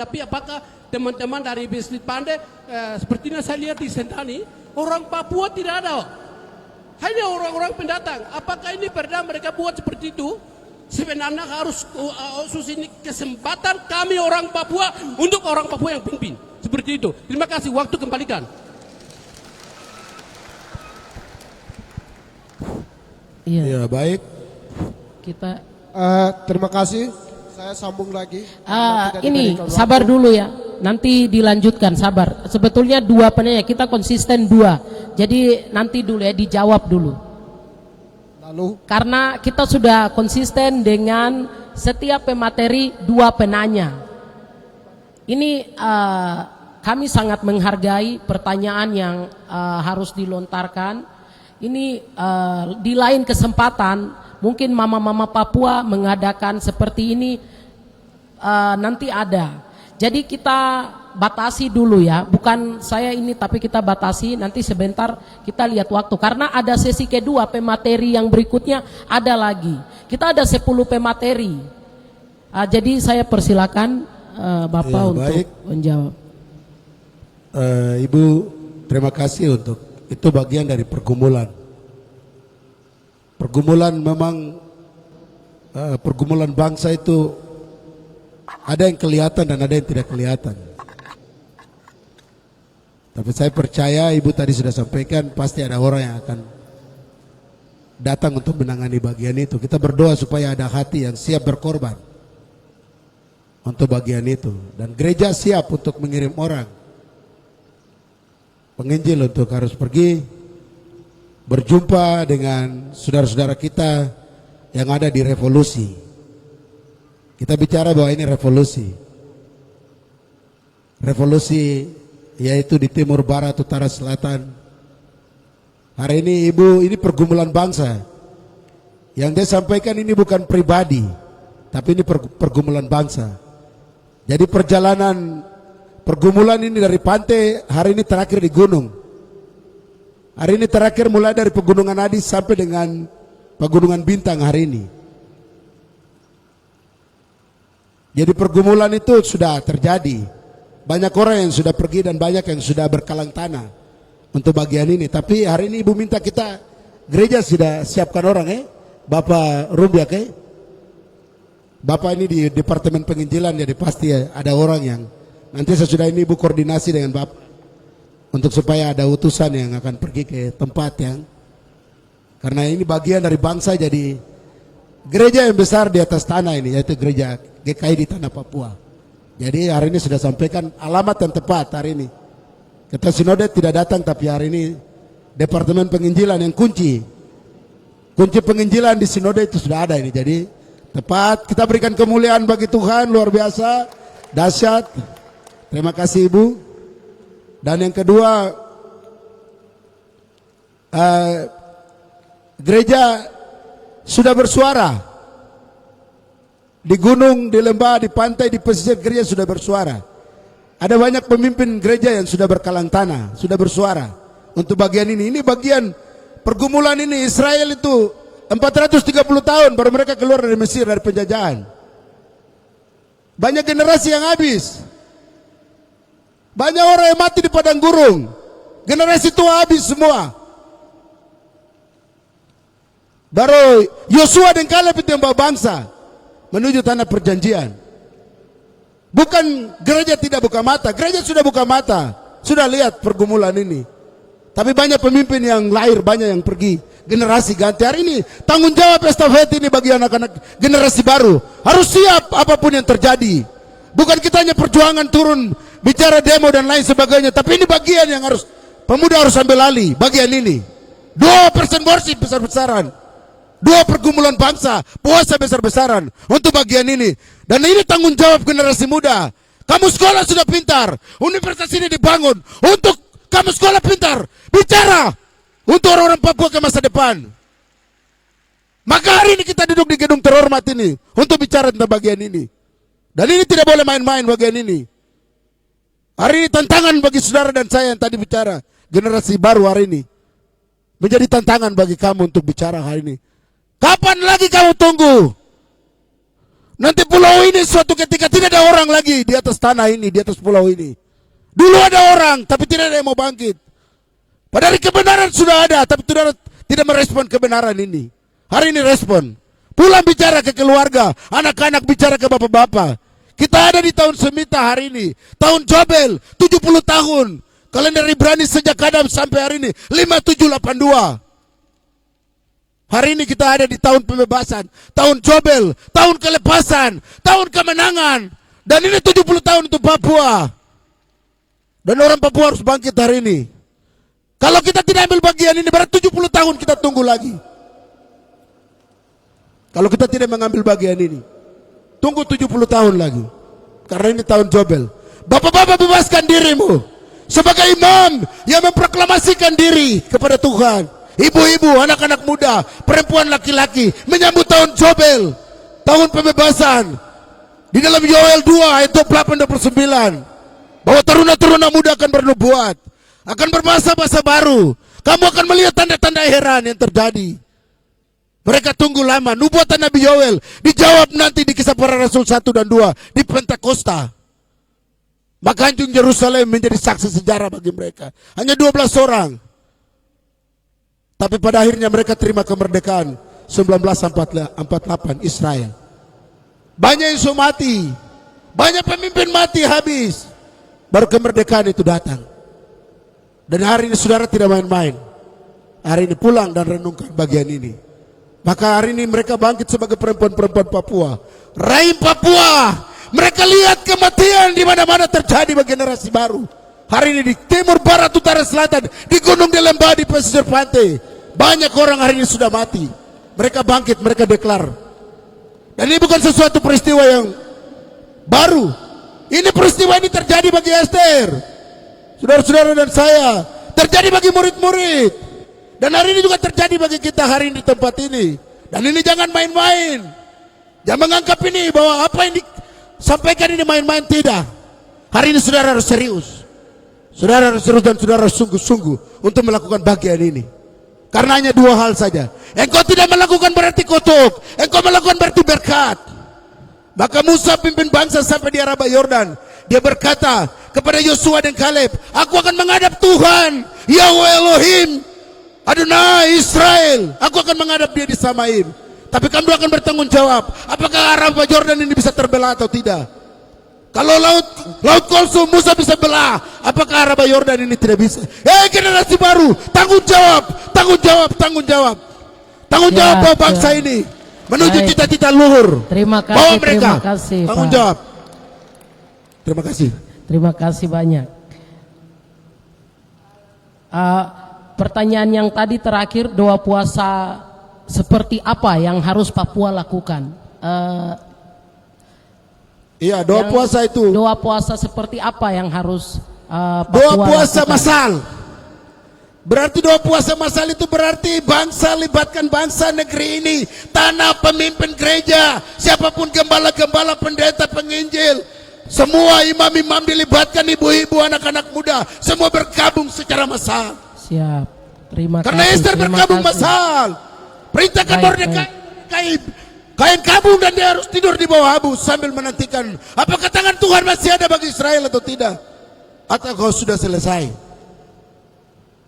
Tapi apakah teman-teman dari Bisnis Pandai sepertinya saya lihat di Sentani, orang Papua tidak ada, hanya orang-orang pendatang. Apakah ini perda mereka buat seperti itu? Sebenarnya harus ini kesempatan kami orang Papua untuk orang Papua yang pimpin. Seperti itu. Terima kasih, waktu kembalikan. Iya. Ya, baik. Kita Terima kasih. Saya sambung lagi. ini sabar dulu ya. Nanti dilanjutkan, sabar. Sebetulnya dua penanya, kita konsisten dua. Jadi nanti dulu ya, dijawab dulu. Lalu Karena kita sudah konsisten dengan setiap pemateri dua penanya. Ini kami sangat menghargai pertanyaan yang harus dilontarkan. Ini di lain kesempatan mungkin mama-mama Papua mengadakan seperti ini nanti ada. Jadi kita batasi dulu ya, bukan saya ini tapi kita batasi, nanti sebentar kita lihat waktu. Karena ada sesi kedua, pemateri yang berikutnya ada lagi. Kita ada 10 pemateri. Jadi saya persilakan Bapak Ya, untuk baik. menjawab. Ibu, terima kasih untuk itu bagian dari pergumulan. Pergumulan memang pergumulan bangsa itu ada yang kelihatan dan ada yang tidak kelihatan. Tapi saya percaya ibu tadi sudah sampaikan pasti ada orang yang akan datang untuk menangani bagian itu. Kita berdoa supaya ada hati yang siap berkorban untuk bagian itu. Dan gereja siap untuk mengirim orang penginjil untuk harus pergi berjumpa dengan saudara-saudara kita yang ada di revolusi. Kita bicara bahwa ini revolusi. Revolusi yaitu di timur barat, utara, selatan. Hari ini ibu, ini pergumulan bangsa. Yang dia sampaikan ini bukan pribadi, tapi ini pergumulan bangsa. Jadi pergumulan ini dari pantai, hari ini terakhir di gunung. Hari ini terakhir mulai dari Pegunungan Adis sampai dengan Pegunungan Bintang hari ini. Jadi pergumulan itu sudah terjadi. Banyak orang yang sudah pergi dan banyak yang sudah berkalang tanah untuk bagian ini. Tapi hari ini ibu minta kita, gereja sudah siapkan orang Bapak Rumbiak Bapak ini di Departemen Penginjilan, jadi pasti ada orang yang nanti sesudah ini ibu koordinasi dengan Bapak untuk supaya ada utusan yang akan pergi ke tempat yang, karena ini bagian dari bangsa. Jadi gereja yang besar di atas tanah ini yaitu gereja GKI di tanah Papua. Jadi hari ini sudah sampaikan alamat yang tepat hari ini. Kita sinode tidak datang, tapi hari ini Departemen Penginjilan yang kunci penginjilan di sinode itu sudah ada ini. Jadi tepat, kita berikan kemuliaan bagi Tuhan, luar biasa, dahsyat. Terima kasih Ibu. Dan yang kedua, gereja sudah bersuara. Di gunung, di lembah, di pantai, di pesisir, gereja sudah bersuara. Ada banyak pemimpin gereja yang sudah berkalang tanah, sudah bersuara untuk bagian ini. Ini bagian pergumulan ini. Israel itu 430 tahun baru mereka keluar dari Mesir, dari penjajahan. Banyak generasi yang habis. Banyak orang yang mati di padang gurun. Generasi tua habis semua. Baru Yosua dan Kaleb itu yang bawa bangsa menuju tanah perjanjian. Bukan gereja tidak buka mata, gereja sudah buka mata, sudah lihat pergumulan ini. Tapi banyak pemimpin yang lahir, banyak yang pergi, generasi ganti. Hari ini tanggung jawab estafet ini bagi anak-anak generasi baru. Harus siap apapun yang terjadi. Bukan kita hanya perjuangan turun, bicara demo dan lain sebagainya, tapi ini bagian yang harus, pemuda harus ambil alih, bagian ini. 2% worship besar-besaran. 2 pergumulan bangsa, puasa besar-besaran untuk bagian ini. Dan ini tanggung jawab generasi muda. Kamu sekolah sudah pintar, universitas ini dibangun untuk kamu sekolah pintar. Bicara untuk orang-orang Papua ke masa depan. Maka hari ini kita duduk di gedung terhormat ini untuk bicara tentang bagian ini. Dan ini tidak boleh main-main bagian ini. Hari ini tantangan bagi saudara dan saya yang tadi bicara, generasi baru hari ini. Menjadi tantangan bagi kamu untuk bicara hari ini. Kapan lagi kamu tunggu? Nanti pulau ini suatu ketika tidak ada orang lagi di atas tanah ini, di atas pulau ini. Dulu ada orang, tapi tidak ada yang mau bangkit. Padahal kebenaran sudah ada, tapi tidak merespon kebenaran ini. Hari ini respon. Pulang bicara ke keluarga, anak-anak bicara ke bapak-bapak. Kita ada di tahun Semita hari ini. Tahun Jobel, 70 tahun. Kalender Ibrani sejak Adam sampai hari ini, 5782. Hari ini kita ada di tahun pembebasan, tahun Jobel, tahun kelepasan, tahun kemenangan. Dan ini 70 tahun untuk Papua. Dan orang Papua harus bangkit hari ini. Kalau kita tidak ambil bagian ini, berarti 70 tahun kita tunggu lagi. Kalau kita tidak mengambil bagian ini, tunggu 70 tahun lagi. Karena ini tahun Jobel. Bapak-bapak, bebaskan dirimu sebagai imam yang memproklamasikan diri kepada Tuhan. Ibu-ibu, anak-anak muda, perempuan, laki-laki menyambut tahun Jobel, tahun pembebasan. Di dalam Yoel 2 ayat 28-29, bahwa taruna-taruna muda akan bernubuat, akan berbahasa-bahasa baru. Kamu akan melihat tanda-tanda heran yang terjadi. Mereka tunggu lama. Nubuatan Nabi Yoel dijawab nanti di Kisah Para Rasul 1 dan 2 di Pentakosta. Maka anjing Yerusalem menjadi saksi sejarah bagi mereka. Hanya 12 orang. Tapi pada akhirnya mereka terima kemerdekaan 1948 Israel. Banyak yang sudah mati, banyak pemimpin mati habis, baru kemerdekaan itu datang. Dan hari ini saudara tidak main-main. Hari ini pulang dan renungkan bagian ini. Maka hari ini mereka bangkit sebagai perempuan-perempuan Papua. Rahim Papua. Mereka lihat kematian di mana-mana terjadi bagi generasi baru. Hari ini di timur, barat, utara, selatan, di gunung, di lembah, di pesisir pantai. Banyak orang hari ini sudah mati. Mereka bangkit, mereka deklar. Dan ini bukan sesuatu peristiwa yang baru. Ini peristiwa ini terjadi bagi Esther, saudara-saudara dan saya. Terjadi bagi murid-murid. Dan hari ini juga terjadi bagi kita hari ini di tempat ini. Dan ini jangan main-main. Jangan menganggap ini bahwa apa yang disampaikan ini main-main, tidak. Hari ini saudara harus serius. Saudara harus serius dan saudara harus sungguh-sungguh untuk melakukan bagian ini. Karena hanya dua hal saja. Engkau tidak melakukan berarti kutuk. Engkau melakukan berarti berkat. Maka Musa pimpin bangsa sampai di Araba Yordan. Dia berkata kepada Yosua dan Kaleb, aku akan menghadap Tuhan, Yahweh Elohim, Adonai Israel. Aku akan menghadap dia di Samaim. Tapi kamu akan bertanggung jawab, apakah Araba Yordan ini bisa terbelah atau tidak. Kalau laut Kolsum Musa bisa belah, apakah Araba Yordan ini tidak bisa? Generasi baru, tanggung jawab, tanggung jawab, tanggung jawab. Tanggung jawab bahwa bangsa ini menuju cita-cita luhur. Terima kasih, bawa mereka. terima kasih, tanggung Pak. jawab. Terima kasih. Terima kasih banyak. Pertanyaan yang tadi terakhir, doa puasa seperti apa yang harus Papua lakukan? Iya, doa puasa itu. Doa puasa seperti apa yang harus doa Papua puasa lakukan? masal. Berarti doa puasa masal itu berarti bangsa, libatkan bangsa negeri ini, tanah, pemimpin gereja, siapapun gembala-gembala, pendeta, penginjil, semua imam-imam dilibatkan, ibu-ibu, anak-anak muda, semua bergabung secara massal. Siap. Terima Karena kasih. Esther terima bergabung kasih. massal. Perintahkan Baik, Mordekai kain kabung dan dia harus tidur di bawah abu sambil menantikan apakah tangan Tuhan masih ada bagi Israel atau tidak, atau kau sudah selesai.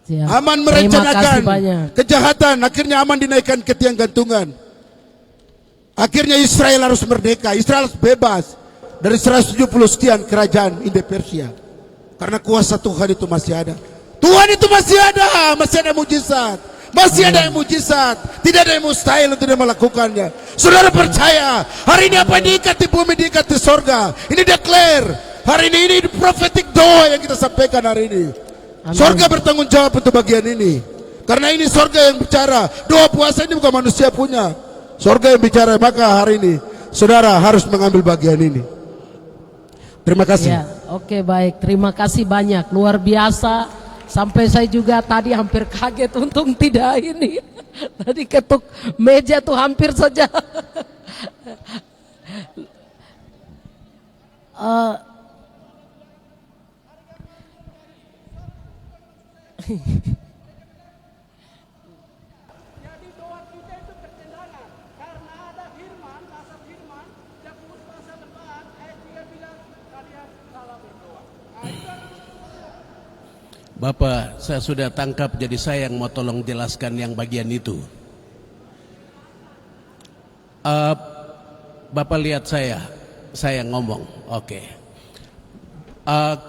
Siap. Aman Terima merencanakan kasih banyak. kejahatan, akhirnya Aman dinaikkan ke tiang gantungan. Akhirnya Israel harus merdeka, Israel harus bebas dari 170 sekian kerajaan Indo Persia. Karena kuasa Tuhan itu masih ada. Tuhan itu masih ada mujizat. Masih ada yang mujizat. Tidak ada yang mustahil untuk dia melakukannya. Saudara percaya, hari ini apa yang diikat di bumi diikat di sorga. Ini declare. Hari ini prophetic doa yang kita sampaikan hari ini. Amin. Sorga bertanggung jawab untuk bagian ini. Karena ini sorga yang bicara. Doa puasa ini bukan manusia punya. Sorga yang bicara. Maka hari ini saudara harus mengambil bagian ini. Terima kasih. Ya, oke, baik. Terima kasih banyak. Luar biasa. Sampai saya juga tadi hampir kaget, untung tidak ini. Tadi ketuk meja tuh hampir saja. Jadi doa kita itu bertentangan karena ada firman, bahasa firman, Bapak, saya sudah tangkap, jadi saya yang mau tolong jelaskan yang bagian itu. Bapak lihat saya ngomong, oke.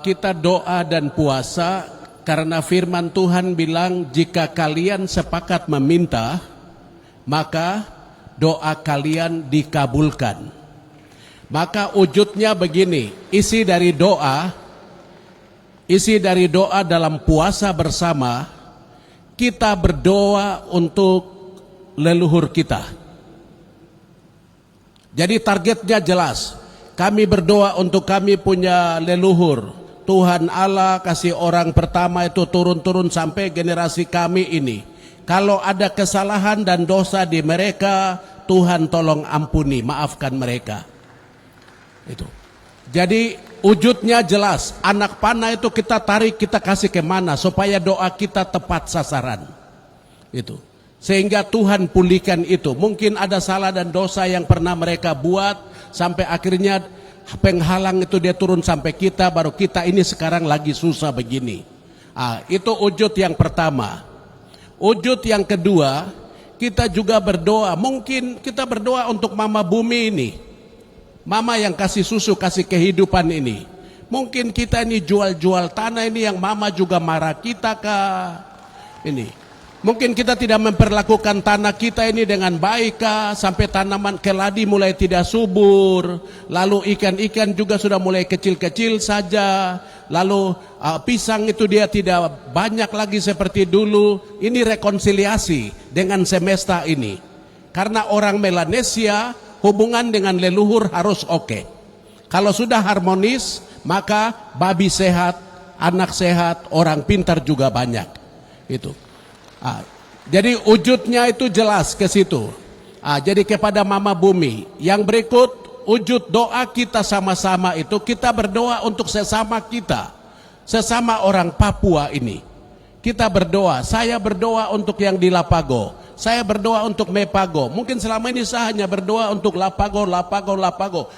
Kita doa dan puasa karena firman Tuhan bilang jika kalian sepakat meminta, maka doa kalian dikabulkan. Maka wujudnya begini, isi dari doa dalam puasa bersama, kita berdoa untuk leluhur kita. Jadi targetnya jelas, kami berdoa untuk kami punya leluhur. Tuhan Allah kasih orang pertama itu turun-turun sampai generasi kami ini. Kalau ada kesalahan dan dosa di mereka, Tuhan tolong ampuni, maafkan mereka. Itu. Jadi wujudnya jelas, anak panah itu kita tarik, kita kasih kemana supaya doa kita tepat sasaran. Itu. Sehingga Tuhan pulihkan itu. Mungkin ada salah dan dosa yang pernah mereka buat sampai akhirnya penghalang itu dia turun sampai kita, baru kita ini sekarang lagi susah begini. Itu wujud yang pertama. Wujud yang kedua, kita juga berdoa. Mungkin kita berdoa untuk mama bumi ini, mama yang kasih susu, kasih kehidupan ini. Mungkin kita ini jual-jual tanah ini yang mama juga marah kita kah? Ini. Mungkin kita tidak memperlakukan tanah kita ini dengan baik kah? Sampai tanaman keladi mulai tidak subur. Lalu ikan-ikan juga sudah mulai kecil-kecil saja. Lalu pisang itu dia tidak banyak lagi seperti dulu. Ini rekonsiliasi dengan semesta ini. Karena orang Melanesia hubungan dengan leluhur harus oke. Kalau sudah harmonis, maka babi sehat, anak sehat, orang pintar juga banyak. Itu. Jadi wujudnya itu jelas ke situ. Jadi kepada mama bumi. Yang berikut, wujud doa kita sama-sama itu, kita berdoa untuk sesama kita, sesama orang Papua ini. Kita berdoa, saya berdoa untuk yang di Lapago, saya berdoa untuk Mepago. Mungkin selama ini saya hanya berdoa untuk Lapago.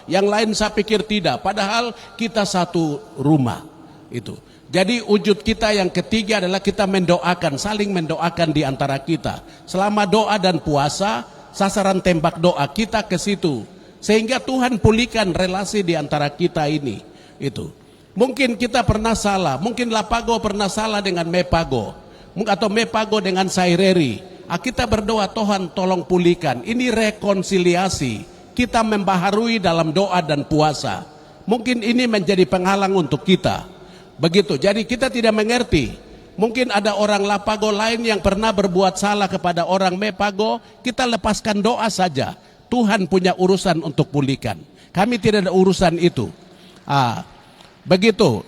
Yang lain saya pikir tidak, padahal kita satu rumah. Itu. Jadi wujud kita yang ketiga adalah kita mendoakan, saling mendoakan di antara kita. Selama doa dan puasa, sasaran tembak doa kita ke situ. Sehingga Tuhan pulihkan relasi di antara kita ini. Itu. Mungkin kita pernah salah, mungkin Lapago pernah salah dengan Mepago, atau Mepago dengan Saireri. Kita berdoa, Tuhan tolong pulihkan. Ini rekonsiliasi. Kita membaharui dalam doa dan puasa. Mungkin ini menjadi penghalang untuk kita. Begitu, jadi kita tidak mengerti. Mungkin ada orang Lapago lain yang pernah berbuat salah kepada orang Mepago, kita lepaskan doa saja. Tuhan punya urusan untuk pulihkan. Kami tidak ada urusan itu. Begitu.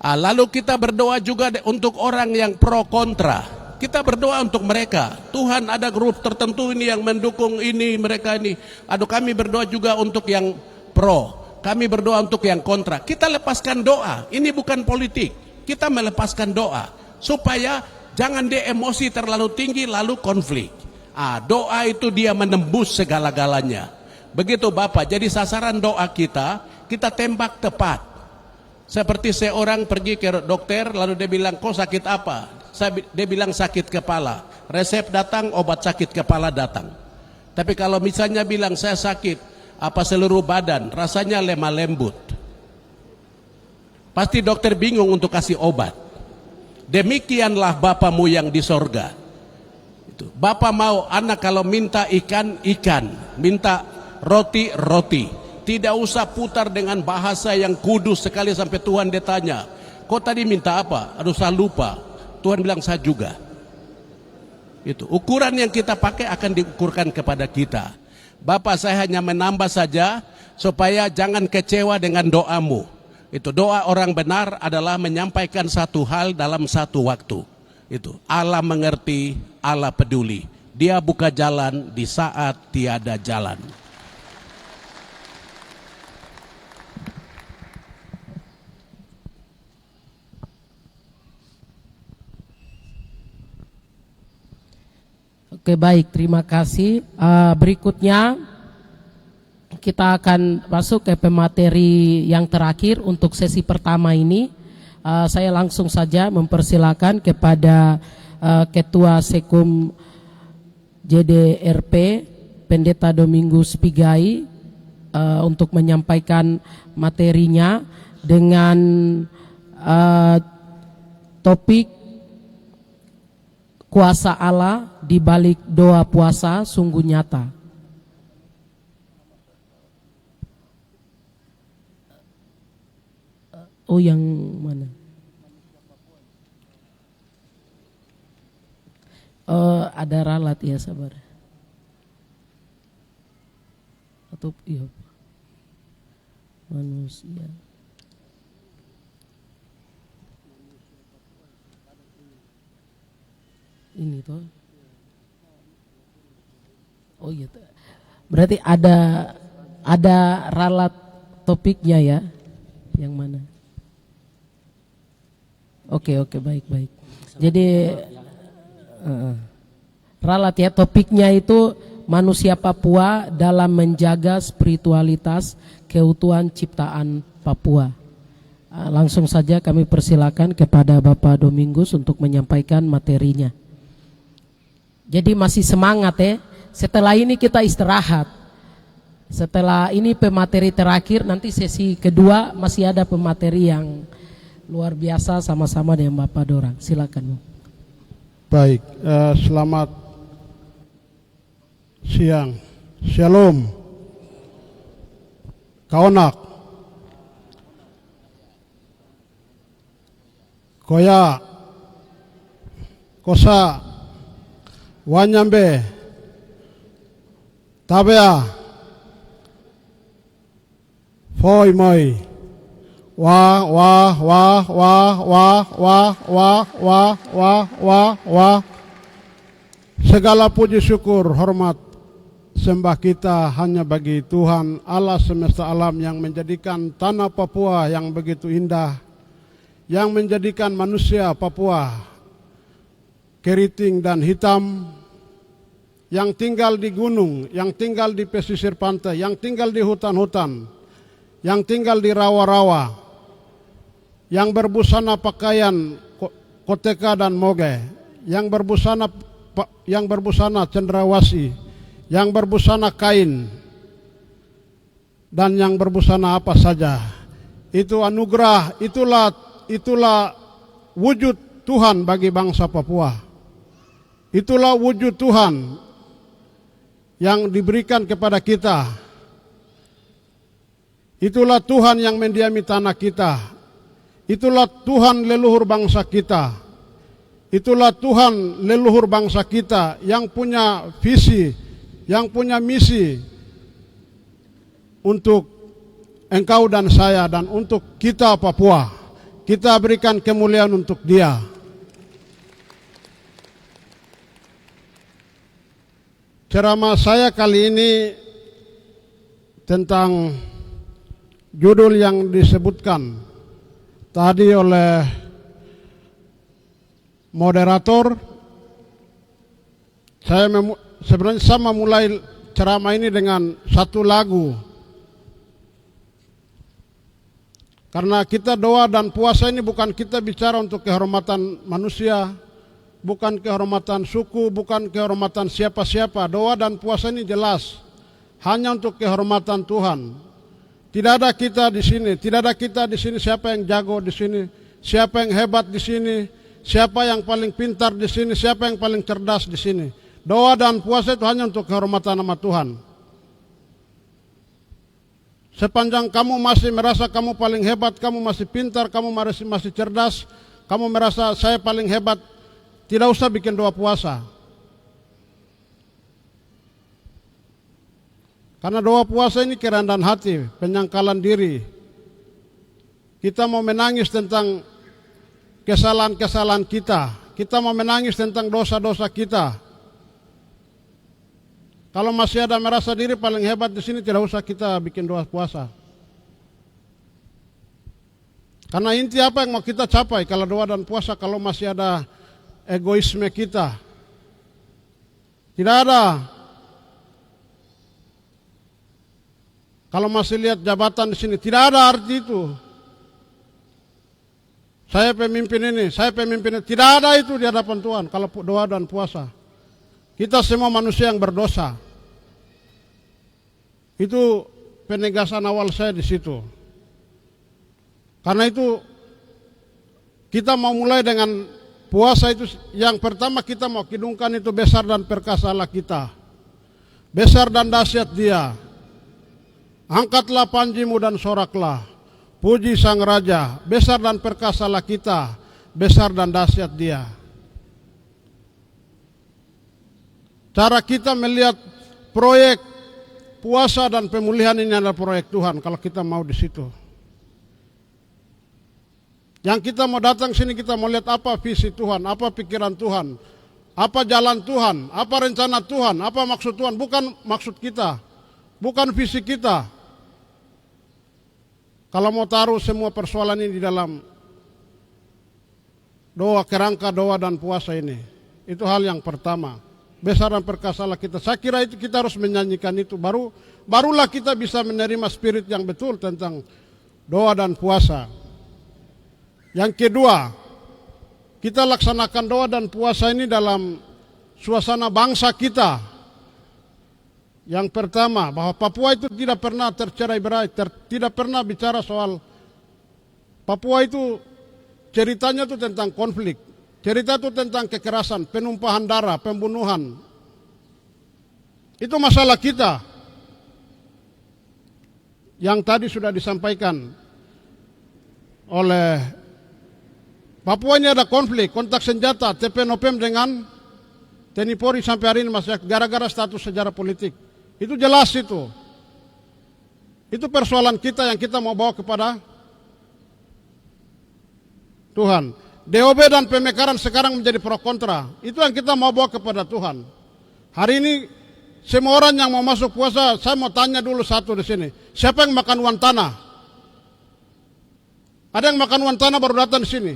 Lalu kita berdoa juga untuk orang yang pro kontra. Kita berdoa untuk mereka. Tuhan, ada grup tertentu ini yang mendukung ini, mereka ini. Kami berdoa juga untuk yang pro. Kami berdoa untuk yang kontra. Kita lepaskan doa. Ini bukan politik. Kita melepaskan doa supaya jangan dia emosi terlalu tinggi lalu konflik. Doa itu dia menembus segala-galanya. Begitu Bapak. Jadi sasaran doa kita tembak tepat. Seperti seorang pergi ke dokter lalu dia bilang, "Kok sakit apa?" Dia bilang sakit kepala. Resep datang, obat sakit kepala datang. Tapi kalau misalnya bilang saya sakit seluruh badan, rasanya lemah lembut, pasti dokter bingung untuk kasih obat. Demikianlah Bapamu yang di sorga. Bapak mau anak kalau minta ikan, minta roti. Tidak usah putar dengan bahasa yang kudus sekali sampai Tuhan dia tanya, "Kok tadi minta apa?" "Aduh saya lupa." Tuhan bilang, "Saya juga." Itu ukuran yang kita pakai akan diukurkan kepada kita. Bapak, saya hanya menambah saja supaya jangan kecewa dengan doamu. Itu doa orang benar adalah menyampaikan satu hal dalam satu waktu. Itu Allah mengerti, Allah peduli. Dia buka jalan di saat tiada jalan. Oke, baik, terima kasih. Berikutnya kita akan masuk ke pemateri yang terakhir untuk sesi pertama ini. saya langsung saja mempersilakan kepada Ketua Sekum JDRP Pendeta Domingus Pigai untuk menyampaikan materinya dengan topik kuasa Allah di balik doa puasa sungguh nyata. Oh, yang mana? Ada ralat ya, sabar. Atau iya, manusia. Ini toh. Oh iya. Berarti ada ralat topiknya ya. Yang mana? Oke, baik. Jadi ralat ya, topiknya itu manusia Papua dalam menjaga spiritualitas keutuhan ciptaan Papua. Langsung saja kami persilakan kepada Bapak Domingus untuk menyampaikan materinya. Jadi masih semangat ya. Setelah ini kita istirahat. Setelah ini pemateri terakhir, nanti sesi kedua masih ada pemateri yang luar biasa sama-sama dengan Bapak Dorang. Silakan. Baik, selamat siang. Shalom. Kaonak. Koya. Kosa. Wanyambe. Tabea. Foi moi. Wah. Segala puji syukur, hormat, sembah kita hanya bagi Tuhan Allah semesta alam yang menjadikan tanah Papua yang begitu indah, yang menjadikan manusia Papua keriting dan hitam, yang tinggal di gunung, yang tinggal di pesisir pantai, yang tinggal di hutan-hutan, yang tinggal di rawa-rawa, yang berbusana pakaian koteka dan moge, yang berbusana cendrawasih, yang berbusana kain, dan yang berbusana apa saja. Itu anugerah, itulah wujud Tuhan bagi bangsa Papua. Itulah wujud Tuhan yang diberikan kepada kita. Itulah Tuhan yang mendiami tanah kita. Itulah Tuhan leluhur bangsa kita. Itulah Tuhan leluhur bangsa kita yang punya visi, yang punya misi untuk engkau dan saya dan untuk kita Papua. Kita berikan kemuliaan untuk Dia. Ceramah saya kali ini tentang judul yang disebutkan tadi oleh moderator. Sebenarnya sama mulai ceramah ini dengan satu lagu. Karena kita doa dan puasa ini bukan kita bicara untuk kehormatan manusia, bukan kehormatan suku, bukan kehormatan siapa-siapa. Doa dan puasa ini jelas hanya untuk kehormatan Tuhan. Tidak ada kita di sini, tidak ada kita di sini siapa yang jago di sini, siapa yang hebat di sini, siapa yang paling pintar di sini, siapa yang paling cerdas di sini. Doa dan puasa itu hanya untuk kehormatan nama Tuhan. Sepanjang kamu masih merasa kamu paling hebat, kamu masih pintar, kamu masih cerdas, kamu merasa saya paling hebat, tidak usah bikin doa puasa. Karena doa puasa ini kerendahan hati, penyangkalan diri. Kita mau menangis tentang kesalahan-kesalahan kita. Kita mau menangis tentang dosa-dosa kita. Kalau masih ada merasa diri paling hebat di sini, tidak usah kita bikin doa puasa. Karena inti apa yang mau kita capai kalau doa dan puasa, kalau masih ada egoisme kita? Tidak ada. Kalau masih lihat jabatan di sini, tidak ada arti itu. saya pemimpin ini, saya pemimpin ini. Tidak ada itu di hadapan Tuhan kalau doa dan puasa. Kita semua manusia yang berdosa. Itu penegasan awal saya di situ. Karena itu kita mau mulai dengan puasa itu, yang pertama kita mau kidungkan itu besar dan perkasa Allah kita. Besar dan dahsyat Dia. Angkatlah panjimu dan soraklah. Puji Sang Raja, besar dan perkasa Allah kita, besar dan dahsyat Dia. Cara kita melihat proyek puasa dan pemulihan ini adalah proyek Tuhan kalau kita mau di situ. Yang kita mau datang sini, kita mau lihat apa visi Tuhan, apa pikiran Tuhan, apa jalan Tuhan, apa rencana Tuhan, apa maksud Tuhan. Bukan maksud kita, bukan visi kita. Kalau mau taruh semua persoalan ini di dalam doa, kerangka doa dan puasa ini, itu hal yang pertama. Besar dan perkasa Allah kita. Saya kira itu kita harus menyanyikan itu. Barulah kita bisa menerima spirit yang betul tentang doa dan puasa. Yang kedua, kita laksanakan doa dan puasa ini dalam suasana bangsa kita. Yang pertama, bahwa Papua itu tidak pernah tercerai-berai, tidak pernah bicara soal Papua itu ceritanya itu tentang konflik. Cerita itu tentang kekerasan, penumpahan darah, pembunuhan. Itu masalah kita. Yang tadi sudah disampaikan oleh Papua ini ada konflik, kontak senjata, TP-NOPM dengan TNI Polri sampai hari ini masih gara-gara status sejarah politik. Itu jelas itu. Itu persoalan kita yang kita mau bawa kepada Tuhan. DOB dan pemekaran sekarang menjadi pro kontra. Itu yang kita mau bawa kepada Tuhan. Hari ini semua orang yang mau masuk puasa, saya mau tanya dulu satu di sini. Siapa yang makan uang tanah? Ada yang makan uang tanah baru datang di sini.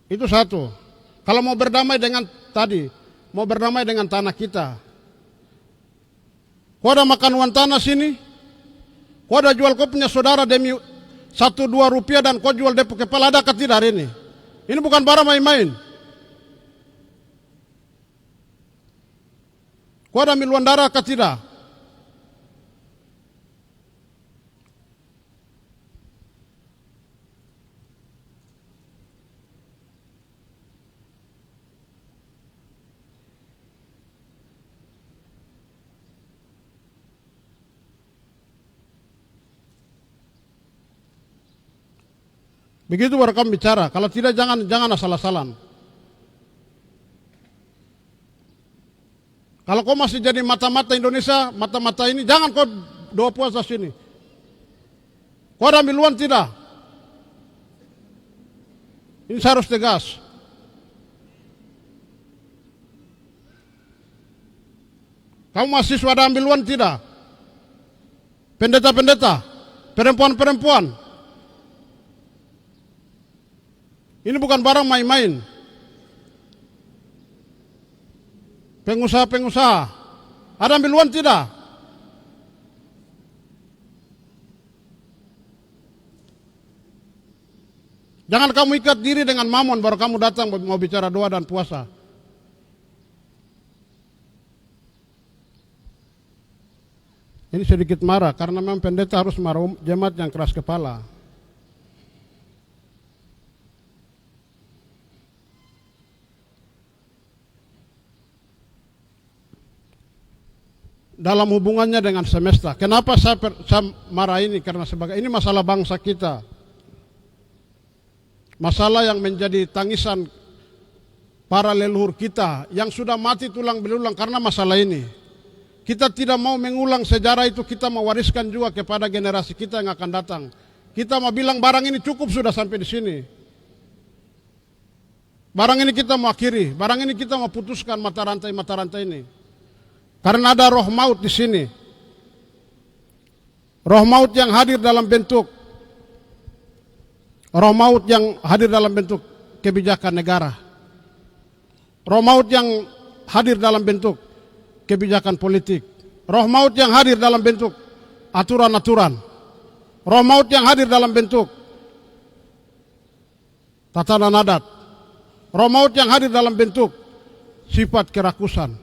Itu satu. Kalau mau berdamai dengan tadi, mau berdamai dengan tanah kita. Kau ada makan uang tanah sini? Kau ada jual kau punya saudara demi 1-2 rupiah dan kau jual depo kepala, ada tidak hari ini? Ini bukan barang main-main. Kau ada miluan darah tidak? Begitu baru kamu bicara. Kalau tidak jangan asal-asalan. Kalau kau masih jadi mata-mata Indonesia, mata-mata ini, jangan kau doa puasa sini. Kau ada miluan tidak? Ini saya harus tegas. Kamu mahasiswa ada ambiluan tidak? Pendeta-pendeta, perempuan-perempuan. Ini bukan barang main-main. Pengusaha-pengusaha, ada ambiluan tidak? Jangan kamu ikat diri dengan mamon baru kamu datang mau bicara doa dan puasa. Ini sedikit marah karena memang pendeta harus marah jemaat yang keras kepala. Dalam hubungannya dengan semesta. Kenapa saya marah ini? Karena sebagai ini masalah bangsa kita. Masalah yang menjadi tangisan para leluhur kita yang sudah mati tulang belulang karena masalah ini. Kita tidak mau mengulang sejarah itu, kita mewariskan juga kepada generasi kita yang akan datang. Kita mau bilang barang ini cukup sudah sampai di sini. Barang ini kita mau akhiri, barang ini kita mau putuskan mata rantai ini. Karena ada roh maut di sini. Roh maut yang hadir dalam bentuk kebijakan negara. Roh maut yang hadir dalam bentuk kebijakan politik. Roh maut yang hadir dalam bentuk aturan-aturan. Roh maut yang hadir dalam bentuk tatanan adat. Roh maut yang hadir dalam bentuk sifat kerakusan,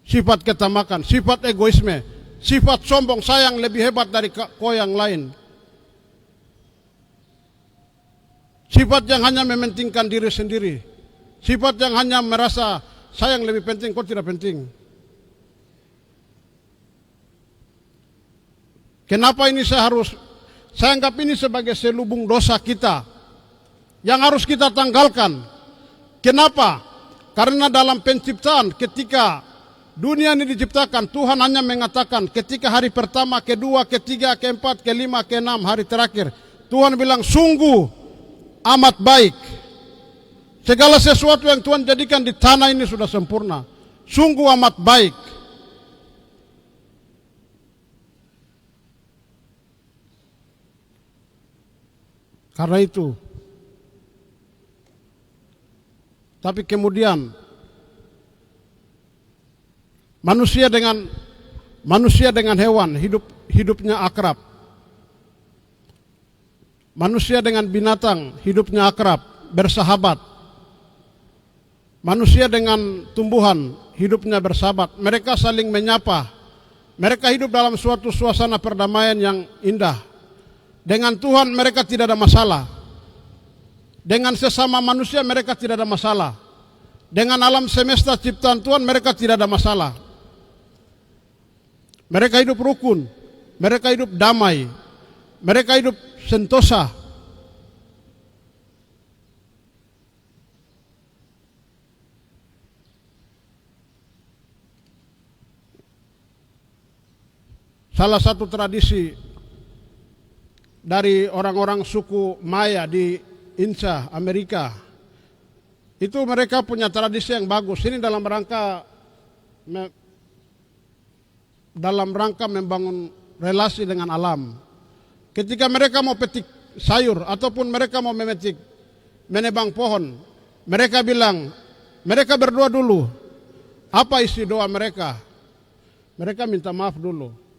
sifat ketamakan, sifat egoisme, sifat sombong, saya yang lebih hebat dari kau yang lain. Sifat yang hanya mementingkan diri sendiri. Sifat yang hanya merasa saya yang lebih penting, kau tidak penting. Kenapa ini saya anggap ini sebagai selubung dosa kita yang harus kita tanggalkan. Kenapa? Karena dalam penciptaan ketika dunia ini diciptakan, Tuhan hanya mengatakan ketika hari pertama, kedua, ketiga, keempat, kelima, keenam, hari terakhir, Tuhan bilang sungguh amat baik. Segala sesuatu yang Tuhan jadikan di tanah ini sudah sempurna. Sungguh amat baik. Karena itu, tapi kemudian manusia dengan hewan hidupnya akrab. Manusia dengan binatang hidupnya akrab, bersahabat. Manusia dengan tumbuhan hidupnya bersahabat. Mereka saling menyapa. Mereka hidup dalam suatu suasana perdamaian yang indah. Dengan Tuhan mereka tidak ada masalah. Dengan sesama manusia mereka tidak ada masalah. Dengan alam semesta ciptaan Tuhan mereka tidak ada masalah. Mereka hidup rukun, mereka hidup damai, mereka hidup sentosa. Salah satu tradisi dari orang-orang suku Maya di Inca, Amerika, itu mereka punya tradisi yang bagus. Ini dalam rangka membangun relasi dengan alam. Ketika mereka mau petik sayur ataupun mereka mau menebang pohon, mereka bilang, mereka berdoa dulu. Apa isi doa mereka? Mereka minta maaf dulu.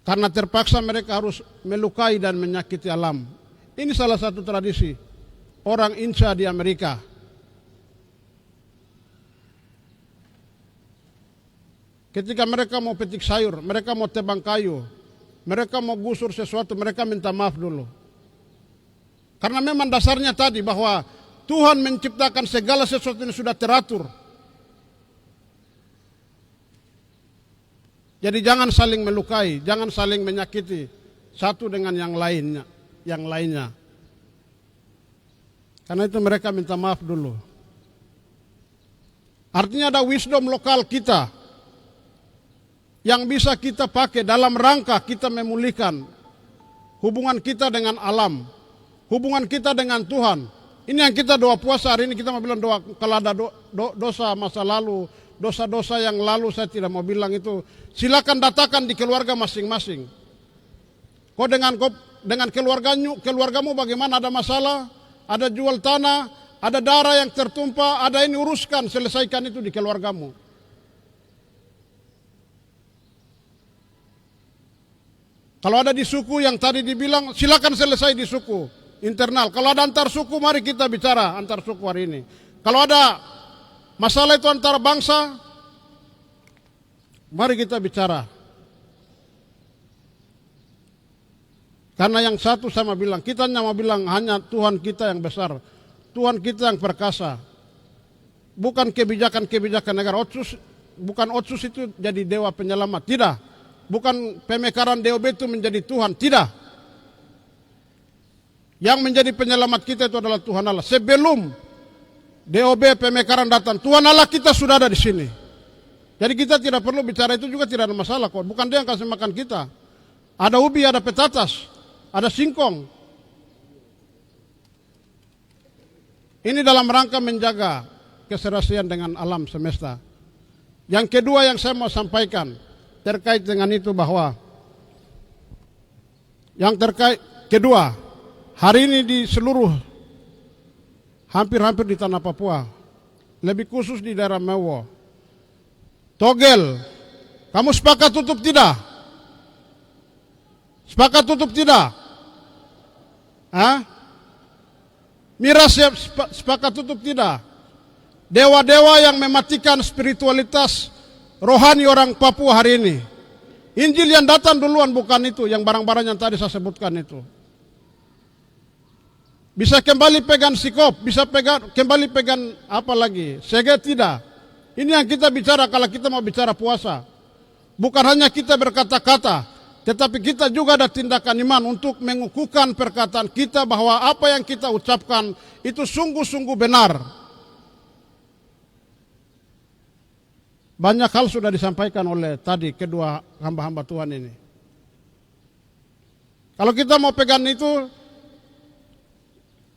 Karena terpaksa mereka harus melukai dan menyakiti alam. Ini salah satu tradisi orang Inca di Amerika. Ketika mereka mau petik sayur, mereka mau tebang kayu, mereka mau gusur sesuatu, mereka minta maaf dulu. Karena memang dasarnya tadi bahwa Tuhan menciptakan segala sesuatu yang sudah teratur. Jadi jangan saling melukai, jangan saling menyakiti satu dengan yang lainnya. Karena itu mereka minta maaf dulu. Artinya ada wisdom lokal kita yang bisa kita pakai dalam rangka kita memulihkan hubungan kita dengan alam, hubungan kita dengan Tuhan. Ini yang kita doa puasa hari ini, kita mau bilang doa kalau ada dosa masa lalu, dosa-dosa yang lalu saya tidak mau bilang itu. Silakan datakan di keluarga masing-masing. Kau dengan keluargamu bagaimana, ada masalah, ada jual tanah, ada darah yang tertumpah, ada ini uruskan, selesaikan itu di keluargamu. Kalau ada di suku yang tadi dibilang, silakan selesai di suku internal. Kalau ada antar suku, mari kita bicara antar suku hari ini. Kalau ada masalah itu antar bangsa, mari kita bicara. Karena yang satu sama bilang, kita hanya mau bilang hanya Tuhan kita yang besar, Tuhan kita yang perkasa. Bukan kebijakan-kebijakan negara. Bukan Otsus itu jadi dewa penyelamat, tidak. Bukan pemekaran DOB itu menjadi Tuhan, tidak. Yang menjadi penyelamat kita itu adalah Tuhan Allah. Sebelum DOB pemekaran datang, Tuhan Allah kita sudah ada di sini. Jadi kita tidak perlu bicara itu juga tidak ada masalah kok. Bukan dia yang kasih makan kita. Ada ubi, ada petatas, ada singkong. Ini dalam rangka menjaga keserasian dengan alam semesta. Yang kedua yang saya mau sampaikan terkait dengan itu bahwa yang terkait kedua, hari ini di seluruh hampir di tanah Papua, lebih khusus di daerah Mewo, Togel, kamu sepakat tutup tidak? Sepakat tutup tidak? Hah? Miras sepakat tutup tidak? Dewa-dewa yang mematikan spiritualitas rohani orang Papua hari ini. Injil yang datang duluan bukan itu, yang barang-barang yang tadi saya sebutkan itu. Bisa kembali pegang sikop, bisa kembali pegang apa lagi? Sege tidak. Ini yang kita bicara kalau kita mau bicara puasa. Bukan hanya kita berkata-kata, tetapi kita juga ada tindakan iman untuk mengukuhkan perkataan kita bahwa apa yang kita ucapkan itu sungguh-sungguh benar. Banyak hal sudah disampaikan oleh tadi kedua hamba-hamba Tuhan ini. Kalau kita mau pegang itu,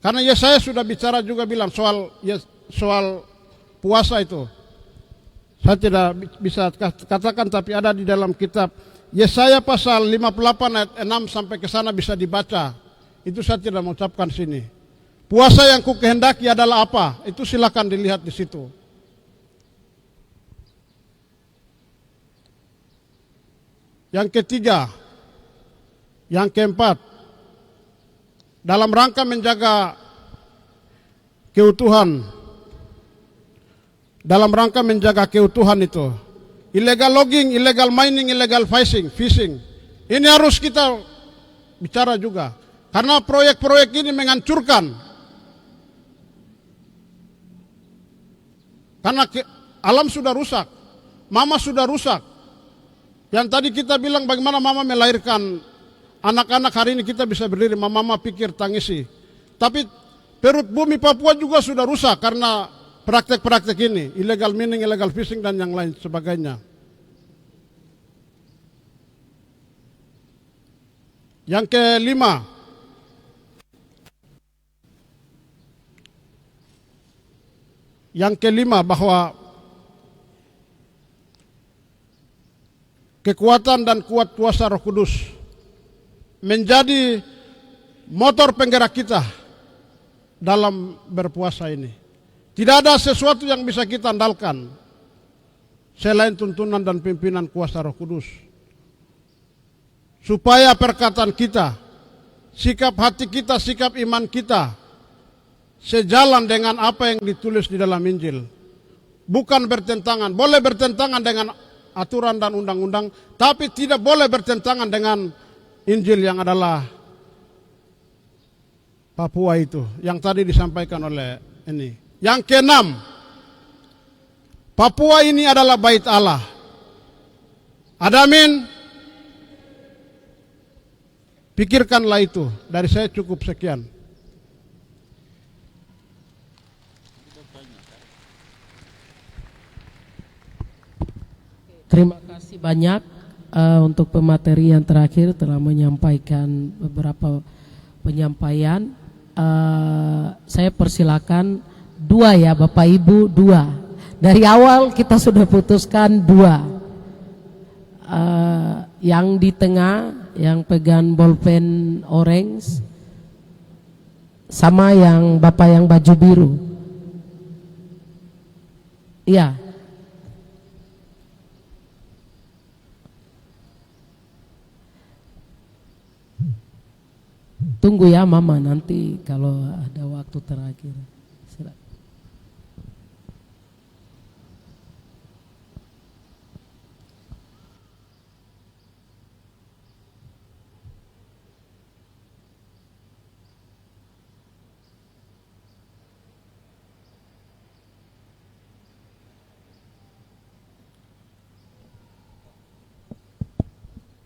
karena Yesaya sudah bicara juga bilang soal puasa itu. Saya tidak bisa katakan tapi ada di dalam kitab Yesaya pasal 58 ayat 6 sampai ke sana bisa dibaca. Itu saya tidak mau ucapkan sini. Puasa yang ku kehendaki adalah apa? Itu silakan dilihat di situ. Yang ketiga, yang keempat, dalam rangka menjaga keutuhan, dalam rangka menjaga keutuhan itu, illegal logging, illegal mining, illegal fishing, ini harus kita bicara juga, karena proyek-proyek ini menghancurkan, karena alam sudah rusak, mama sudah rusak. Yang tadi kita bilang bagaimana mama melahirkan anak-anak, hari ini kita bisa berdiri, mama pikir tangisi. Tapi perut bumi Papua juga sudah rusak karena praktek-praktek ini, illegal mining, illegal fishing dan yang lain sebagainya. Yang kelima, bahwa kekuatan dan kuat kuasa Roh Kudus menjadi motor penggerak kita dalam berpuasa ini. Tidak ada sesuatu yang bisa kita andalkan selain tuntunan dan pimpinan kuasa Roh Kudus. Supaya perkataan kita, sikap hati kita, sikap iman kita sejalan dengan apa yang ditulis di dalam Injil. Bukan bertentangan, boleh bertentangan dengan aturan dan undang-undang, tapi tidak boleh bertentangan dengan Injil yang adalah Papua itu, yang tadi disampaikan oleh ini. Yang keenam, Papua ini adalah bait Allah. Adamin, pikirkanlah itu. Dari saya cukup sekian. Terima kasih banyak untuk pemateri yang terakhir telah menyampaikan beberapa penyampaian. Saya persilakan 2 ya Bapak Ibu, 2. Dari awal kita sudah putuskan 2. Yang di tengah yang pegang bolpen orange sama yang Bapak yang baju biru. Iya. Tunggu ya Mama, nanti kalau ada waktu terakhir.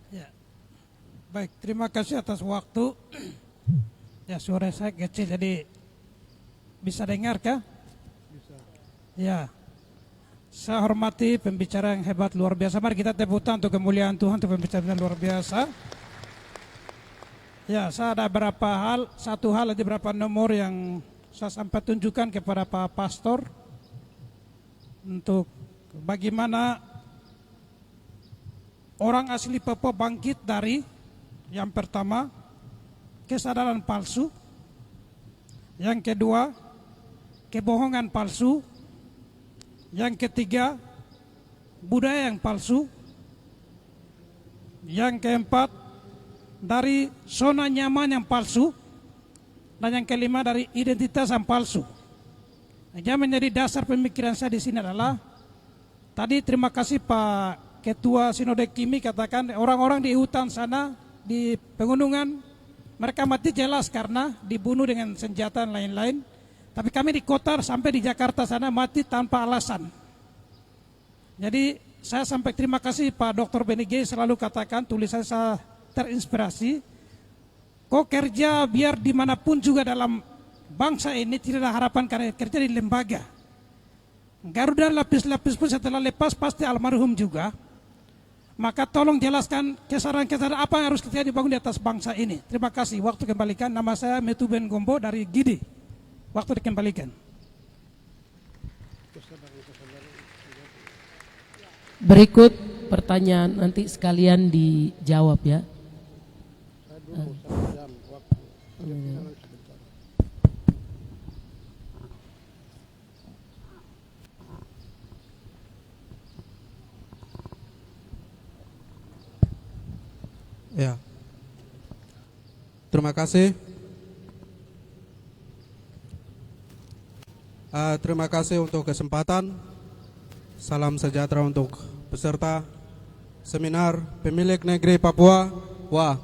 Ya. Baik, terima kasih atas waktu. Ya, suara saya kecil jadi bisa dengar kah? Bisa. Ya. Saya hormati pembicara yang hebat luar biasa. Mari kita tepuk tangan untuk kemuliaan Tuhan, untuk pembicara yang luar biasa. Ya, saya ada satu hal ada beberapa nomor yang saya sampai tunjukkan kepada Pak Pastor untuk bagaimana orang asli Papua bangkit dari yang pertama kesadaran palsu, yang kedua kebohongan palsu, yang ketiga budaya yang palsu. Yang keempat, dari zona nyaman yang palsu. Dan yang kelima, dari identitas yang palsu. Yang menjadi dasar pemikiran saya di sini adalah, tadi terima kasih Pak Ketua Sinode Kimi katakan orang-orang di hutan sana, di pegunungan, mereka mati jelas karena dibunuh dengan senjata dan lain-lain. Tapi kami di kota sampai di Jakarta sana mati tanpa alasan. Jadi saya sampai terima kasih Pak Dr. Benige selalu katakan, tulisan saya terinspirasi. Kok kerja biar dimanapun juga dalam bangsa ini tidak ada harapan karena kerja di lembaga. Garuda lapis-lapis pun setelah lepas pasti almarhum juga. Maka tolong jelaskan kesaran-kesaran apa yang harus kita dibangun di atas bangsa ini. Terima kasih. Waktu kembalikan. Nama saya Metu Ben Gombo dari Gidi. Waktu dikembalikan. Berikut pertanyaan nanti sekalian dijawab ya. Ya. Terima kasih. Terima kasih untuk kesempatan. Salam sejahtera untuk peserta seminar pemilik negeri Papua. Wah.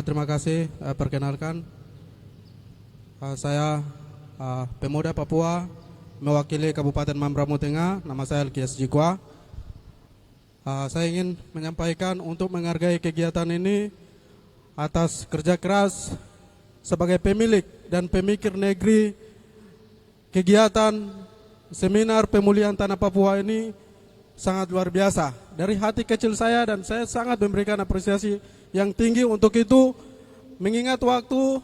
Terima kasih. Perkenalkan, saya pemuda Papua mewakili Kabupaten Mambramo Tengah. Nama saya Elkias Jikwa. Saya ingin menyampaikan untuk menghargai kegiatan ini atas kerja keras sebagai pemilik dan pemikir negeri. Kegiatan seminar pemulihan tanah Papua ini sangat luar biasa. Dari hati kecil saya, dan saya sangat memberikan apresiasi yang tinggi untuk itu. Mengingat waktu,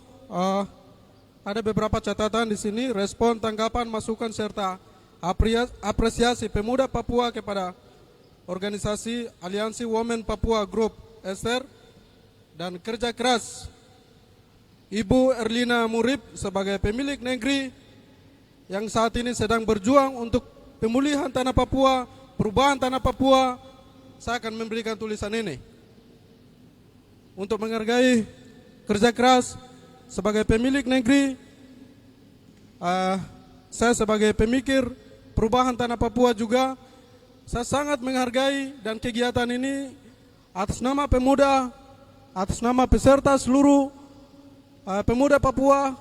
ada beberapa catatan di sini, respon, tanggapan, masukan serta apresiasi pemuda Papua kepada organisasi Aliansi Women Papua Group Ester, dan kerja keras Ibu Erlina Murib sebagai pemilik negeri yang saat ini sedang berjuang untuk pemulihan tanah Papua, perubahan tanah Papua. Saya akan memberikan tulisan ini untuk menghargai kerja keras sebagai pemilik negeri. Saya sebagai pemikir perubahan tanah Papua juga, saya sangat menghargai dan kegiatan ini atas nama pemuda, atas nama peserta seluruh pemuda Papua,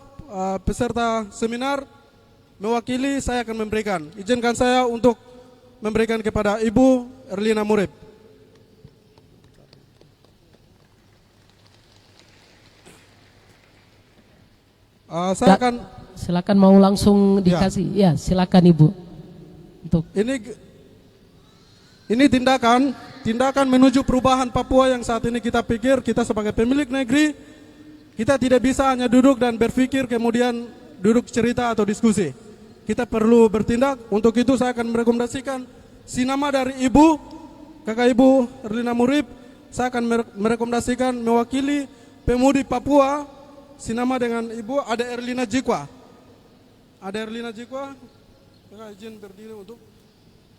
peserta seminar, mewakili saya akan memberikan. Izinkan saya untuk memberikan kepada Ibu Erlina Murib. Saya akan, silakan mau langsung dikasih. Ya, silakan Ibu. Untuk ini tindakan menuju perubahan Papua yang saat ini kita pikir kita sebagai pemilik negeri, kita tidak bisa hanya duduk dan berpikir kemudian duduk cerita atau diskusi. Kita perlu bertindak. Untuk itu saya akan merekomendasikan sinama dari Ibu, Kakak Ibu Erlina Murib. Saya akan merekomendasikan mewakili pemudi Papua, sinama dengan Ibu Ada Erlina Jikwa. Ada Erlina Jikwa, Kakak izin berdiri untuk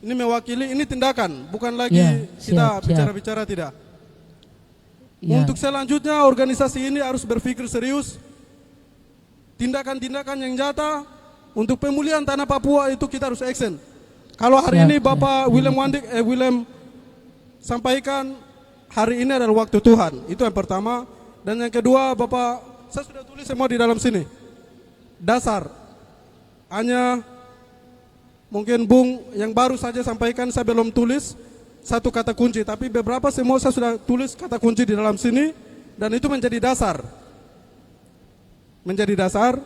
ini mewakili, ini tindakan, bukan lagi kita bicara-bicara, tidak. Ya. Untuk selanjutnya organisasi ini harus berpikir serius. Tindakan-tindakan yang nyata untuk pemulihan tanah Papua itu kita harus action. Kalau hari ini Bapak William sampaikan hari ini adalah waktu Tuhan, itu yang pertama. Dan yang kedua, Bapak, saya sudah tulis semua di dalam sini. Dasar, hanya mungkin Bung yang baru saja sampaikan, saya belum tulis satu kata kunci, tapi beberapa semua saya sudah tulis kata kunci di dalam sini, dan itu menjadi dasar. Menjadi dasar,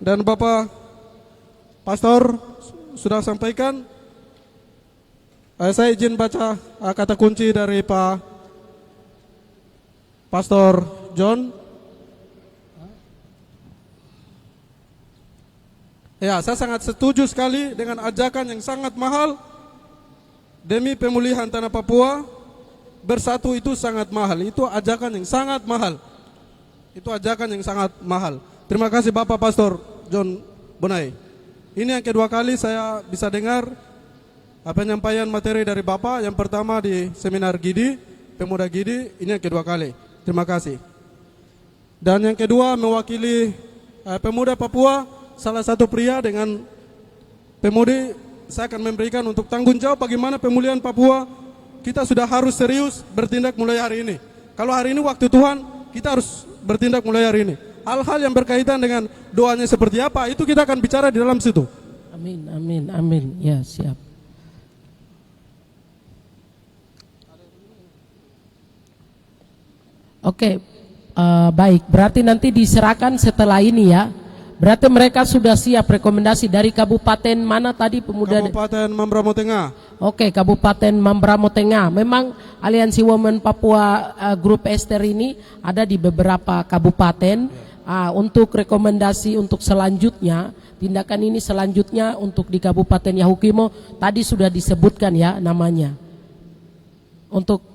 dan Bapak Pastor sudah sampaikan. Saya izin baca kata kunci dari Pak Pastor John. Ya, saya sangat setuju sekali dengan ajakan yang sangat mahal demi pemulihan tanah Papua. Bersatu itu sangat mahal. Itu ajakan yang sangat mahal. Itu ajakan yang sangat mahal. Terima kasih Bapak Pastor John Bonai. Ini yang kedua kali saya bisa dengar penyampaian materi dari Bapak. Yang pertama di seminar Gidi, Pemuda Gidi, ini yang kedua kali. Terima kasih. Dan yang kedua mewakili pemuda Papua, salah satu pria dengan pemudi, saya akan memberikan untuk tanggung jawab bagaimana pemulihan Papua. Kita sudah harus serius bertindak mulai hari ini. Kalau hari ini waktu Tuhan, kita harus bertindak mulai hari ini. Hal-hal yang berkaitan dengan doanya seperti apa, itu kita akan bicara di dalam situ. Amin, amin, amin. Ya, siap. Oke, baik. Berarti nanti diserahkan setelah ini ya. Berarti mereka sudah siap rekomendasi dari kabupaten mana tadi pemuda? Kabupaten Mambramo Tengah. Oke, Kabupaten Mambramo Tengah. Memang Aliansi Women Papua Grup Ester ini ada di beberapa kabupaten. Untuk rekomendasi untuk selanjutnya, tindakan ini selanjutnya untuk di Kabupaten Yahukimo tadi sudah disebutkan ya namanya. Untuk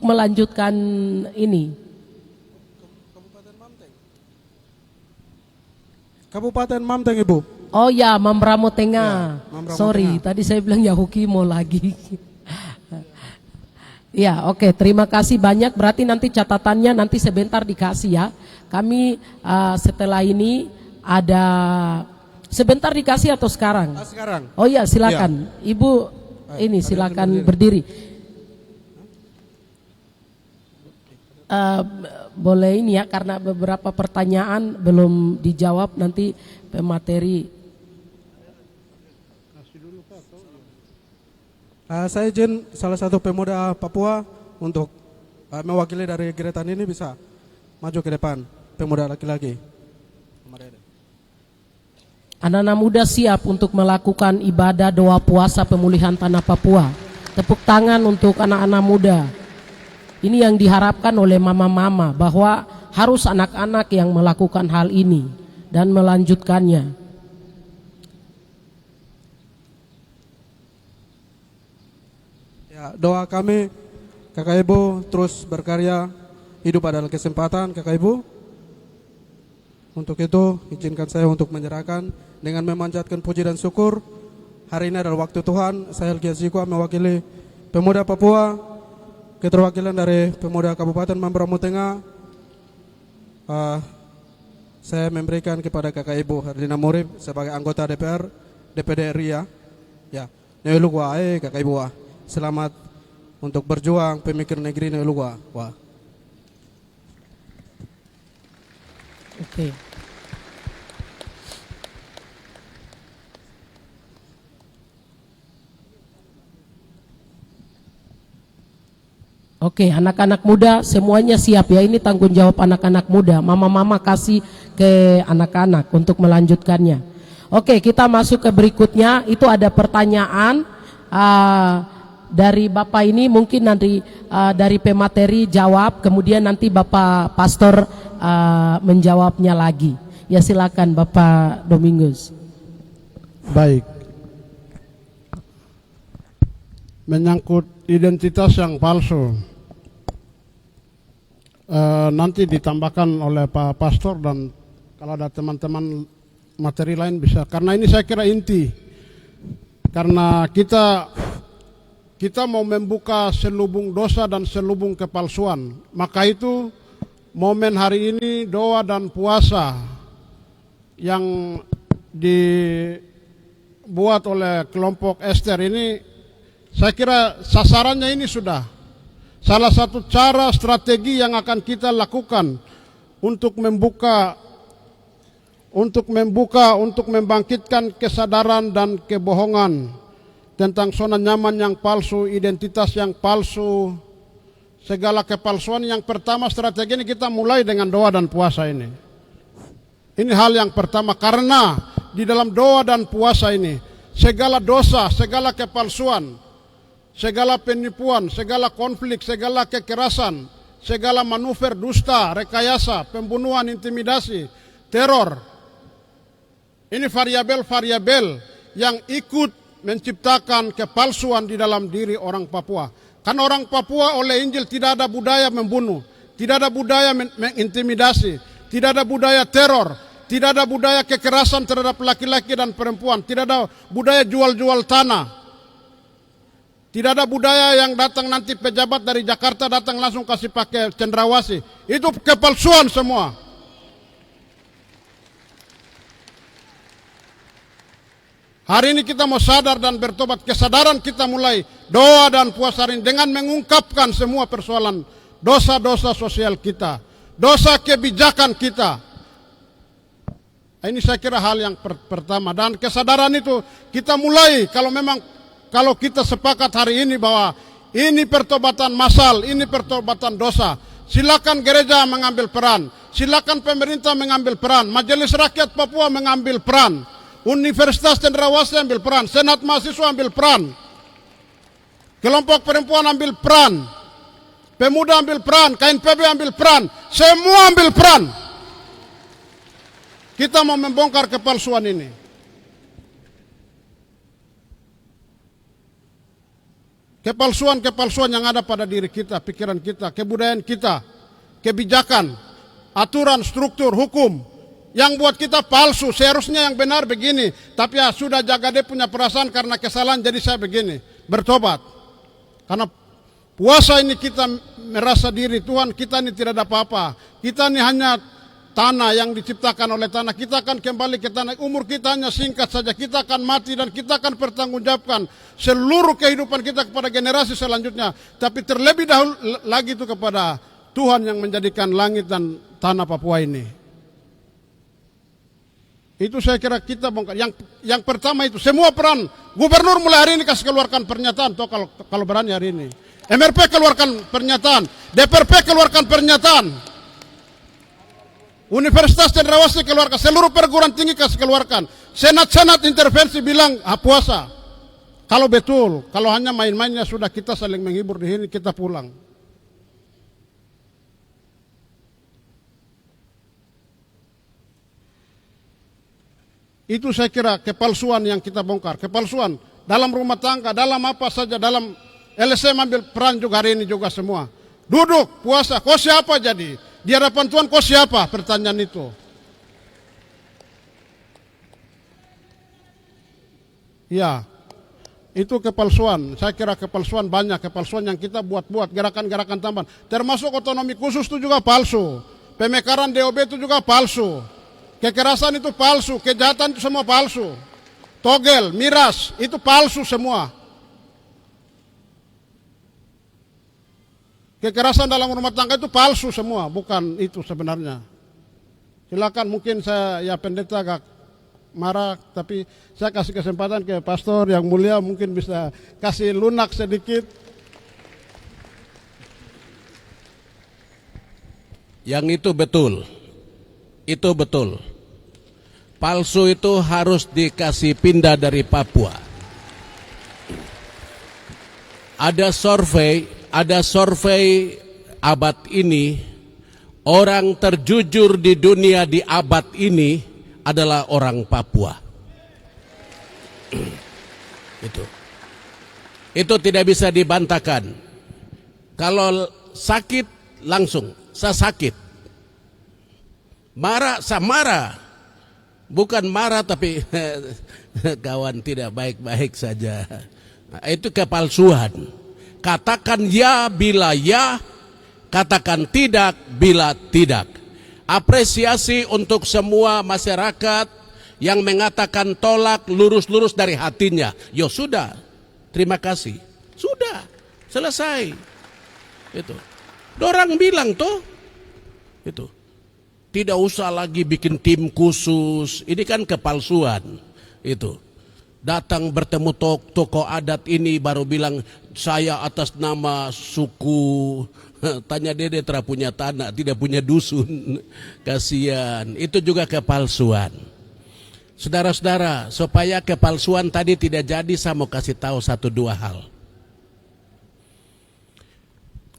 melanjutkan ini. Kabupaten Mamteng, Ibu. Oh ya, Mambramo Tengah. Ya, Mambramo Sorry, Tengah. tadi saya bilang Yahukimo lagi. Ya, oke. Terima kasih banyak. Berarti nanti catatannya nanti sebentar dikasih ya. Kami setelah ini ada sebentar dikasih atau sekarang? Sekarang. Oh ya, silakan. Ibu ini silakan berdiri. Boleh ini ya, karena beberapa pertanyaan belum dijawab, nanti pemateri. Saya izin salah satu pemuda Papua untuk mewakili dari kegiatan ini bisa maju ke depan, pemuda laki-laki. Anak-anak muda siap untuk melakukan ibadah doa puasa pemulihan tanah Papua. Tepuk tangan untuk anak-anak muda. Ini yang diharapkan oleh mama-mama, bahwa harus anak-anak yang melakukan hal ini dan melanjutkannya. Ya, doa kami Kakak Ibu terus berkarya, hidup adalah kesempatan Kakak Ibu. Untuk itu izinkan saya untuk menyerahkan dengan memanjatkan puji dan syukur. Hari ini adalah waktu Tuhan. Saya Elkias Jikwa mewakili pemuda Papua, keterwakilan dari pemuda Kabupaten Mambramo Tengah. Saya memberikan kepada Kakak Ibu Hardina Murib sebagai anggota DPD RI ya. Ya, neulugwa Kakak Ibu wah. Selamat untuk berjuang pemikir negeri neulugwa wah. Oke. Oke, anak-anak muda semuanya siap ya. Ini tanggung jawab anak-anak muda. Mama-mama kasih ke anak-anak untuk melanjutkannya. Oke, kita masuk ke berikutnya. Itu ada pertanyaan dari Bapak ini, mungkin nanti dari pemateri jawab, kemudian nanti Bapak Pastor menjawabnya lagi. Ya silakan Bapak Domingus. Baik. Menyangkut identitas yang palsu, nanti ditambahkan oleh Pak Pastor, dan kalau ada teman-teman materi lain bisa, karena ini saya kira inti, karena kita mau membuka selubung dosa dan selubung kepalsuan. Maka itu momen hari ini doa dan puasa yang dibuat oleh kelompok Ester ini, saya kira sasarannya ini sudah salah satu cara strategi yang akan kita lakukan untuk membangkitkan kesadaran dan kebohongan tentang zona nyaman yang palsu, identitas yang palsu, segala kepalsuan. Yang pertama strategi ini kita mulai dengan doa dan puasa ini. Ini hal yang pertama, karena di dalam doa dan puasa ini segala dosa, segala kepalsuan, segala penipuan, segala konflik, segala kekerasan, segala manuver dusta, rekayasa, pembunuhan, intimidasi, teror, ini variabel-variabel yang ikut menciptakan kepalsuan di dalam diri orang Papua. Karena orang Papua oleh Injil tidak ada budaya membunuh, tidak ada budaya mengintimidasi, tidak ada budaya teror, tidak ada budaya kekerasan terhadap laki-laki dan perempuan, tidak ada budaya jual-jual tanah, tidak ada budaya yang datang nanti pejabat dari Jakarta datang langsung kasih pakai cendrawasih. Itu kepalsuan semua. Hari ini kita mau sadar dan bertobat. Kesadaran kita mulai doa dan puasa hari ini dengan mengungkapkan semua persoalan dosa-dosa sosial kita, dosa kebijakan kita. Ini saya kira hal yang pertama. Dan kesadaran itu kita mulai kalau kita sepakat hari ini bahwa ini pertobatan massal, ini pertobatan dosa. Silakan gereja mengambil peran, silakan pemerintah mengambil peran, Majelis Rakyat Papua mengambil peran, Universitas Cendrawasih ambil peran, Senat Mahasiswa ambil peran, kelompok perempuan ambil peran, pemuda ambil peran, KNPB ambil peran, semua ambil peran. Kita mau membongkar kepalsuan ini. Kepalsuan yang ada pada diri kita, pikiran kita, kebudayaan kita, kebijakan, aturan, struktur, hukum yang buat kita palsu. Seharusnya yang benar begini, tapi ya sudah jaga dia punya perasaan karena kesalahan jadi saya begini. Bertobat. Karena puasa ini kita merasa diri Tuhan kita ini tidak ada apa-apa. Kita ini hanya tanah yang diciptakan oleh tanah. Kita akan kembali ke tanah. Umur kita hanya singkat saja. Kita akan mati dan kita akan pertanggungjawabkan seluruh kehidupan kita kepada generasi selanjutnya. Tapi terlebih dahulu lagi itu kepada Tuhan yang menjadikan langit dan tanah Papua ini. Itu saya kira kita bongkar. Yang pertama itu semua peran. Gubernur mulai hari ini kasih keluarkan pernyataan. Toh kalau berani hari ini. MRP keluarkan pernyataan. DPRP keluarkan pernyataan. Universitas Cendrawasih keluarkan, seluruh perguruan tinggi kasih keluarkan. Senat intervensi bilang puasa. Kalau betul, kalau hanya main-mainnya sudah kita saling menghibur di sini, kita pulang. Itu saya kira kepalsuan yang kita bongkar. Kepalsuan dalam rumah tangga, dalam apa saja, dalam LSM ambil peran juga hari ini juga semua. Duduk, puasa, kau siapa jadi? Di hadapan Tuhan kau siapa? Pertanyaan itu. Ya, itu kepalsuan. Saya kira kepalsuan banyak. Kepalsuan yang kita buat-buat. Gerakan-gerakan tambahan. Termasuk otonomi khusus itu juga palsu. Pemekaran DOB itu juga palsu. Kekerasan itu palsu. Kejahatan itu semua palsu. Togel, miras, itu palsu semua. Kekerasan dalam rumah tangga itu palsu semua, bukan itu sebenarnya. Silakan, mungkin saya ya pendeta agak marah, tapi saya kasih kesempatan ke pastor yang mulia, mungkin bisa kasih lunak sedikit. Yang itu betul. Palsu itu harus dikasih pindah dari Papua. Ada survei abad ini, orang terjujur di dunia di abad ini adalah orang Papua. Itu tidak bisa dibantahkan. Kalau sakit langsung, saya sakit. Marah, saya marah. Bukan marah tapi kawan tidak baik-baik saja. Nah, itu kepalsuan. Katakan ya bila ya, katakan tidak bila tidak. Apresiasi untuk semua masyarakat yang mengatakan tolak lurus-lurus dari hatinya. Ya sudah, terima kasih. Sudah, selesai. Itu. Dorang bilang toh, itu. Tidak usah lagi bikin tim khusus. Ini kan kepalsuan. Itu. Datang bertemu tokoh adat ini baru bilang saya atas nama suku. Tanya dia tidak punya tanah, tidak punya dusun. Kasihan. Itu juga kepalsuan. Saudara-saudara, supaya kepalsuan tadi tidak jadi, saya mau kasih tahu 1-2 hal.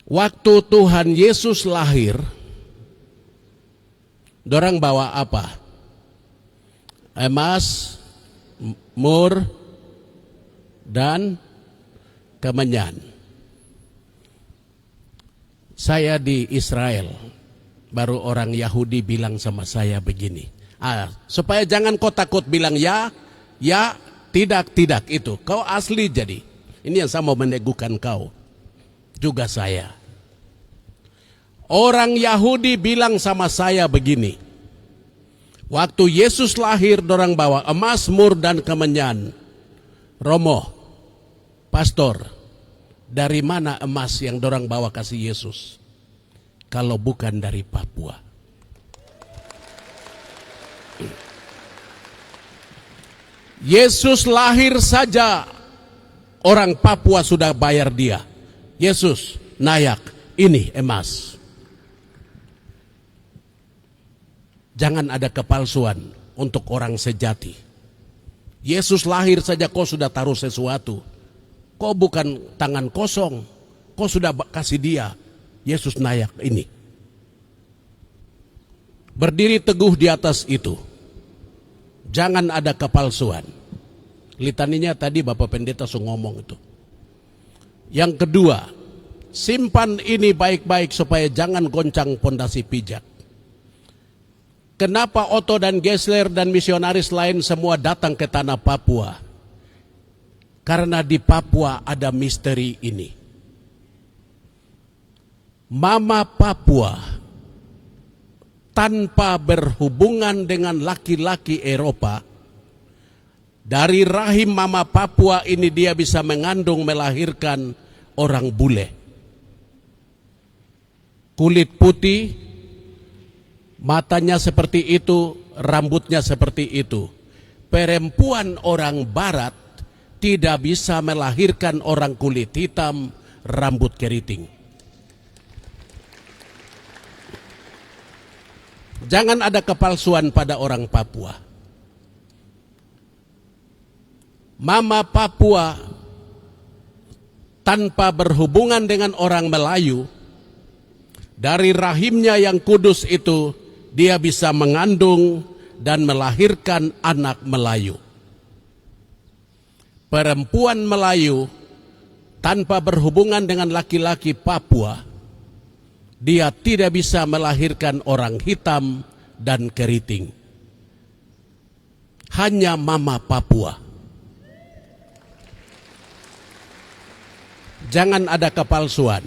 Waktu Tuhan Yesus lahir, dorang bawa apa? Emas, mur, dan kemenyan. Saya di Israel, baru orang Yahudi bilang sama saya begini, Supaya jangan kau takut bilang ya, ya, tidak itu. Kau asli jadi. Ini yang saya mau meneguhkan kau. Juga saya. Orang Yahudi bilang sama saya begini. Waktu Yesus lahir, dorang bawa emas, mur, dan kemenyan. Romo, pastor, dari mana emas yang dorang bawa kasih Yesus? Kalau bukan dari Papua. Yesus lahir saja, orang Papua sudah bayar dia. Yesus, nayak, ini emas. Jangan ada kepalsuan untuk orang sejati. Yesus lahir saja kau sudah taruh sesuatu. Kau bukan tangan kosong. Kau sudah kasih dia. Yesus nayak ini. Berdiri teguh di atas itu. Jangan ada kepalsuan. Litaninya tadi Bapak Pendeta sudah ngomong itu. Yang kedua, simpan ini baik-baik supaya jangan goncang pondasi pijak. Kenapa Otto dan Gessler dan misionaris lain semua datang ke tanah Papua? Karena di Papua ada misteri ini. Mama Papua tanpa berhubungan dengan laki-laki Eropa, dari rahim Mama Papua ini dia bisa mengandung melahirkan orang bule. Kulit putih, matanya seperti itu, rambutnya seperti itu. Perempuan orang barat tidak bisa melahirkan orang kulit hitam, rambut keriting. Jangan ada kepalsuan pada orang Papua. Mama Papua tanpa berhubungan dengan orang Melayu, dari rahimnya yang kudus itu, dia bisa mengandung dan melahirkan anak Melayu. Perempuan Melayu tanpa berhubungan dengan laki-laki Papua, dia tidak bisa melahirkan orang hitam dan keriting. Hanya Mama Papua. Jangan ada kepalsuan.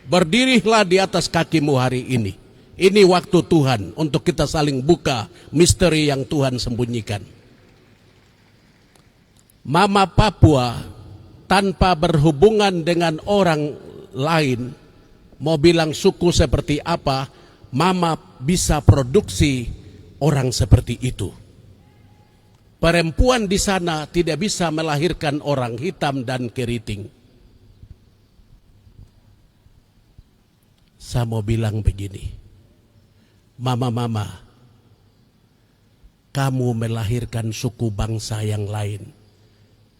Berdirilah di atas kakimu hari ini. Ini waktu Tuhan untuk kita saling buka misteri yang Tuhan sembunyikan. Mama Papua tanpa berhubungan dengan orang lain, mau bilang suku seperti apa, Mama bisa produksi orang seperti itu. Perempuan di sana tidak bisa melahirkan orang hitam dan keriting. Saya mau bilang begini. Mama-mama, kamu melahirkan suku bangsa yang lain.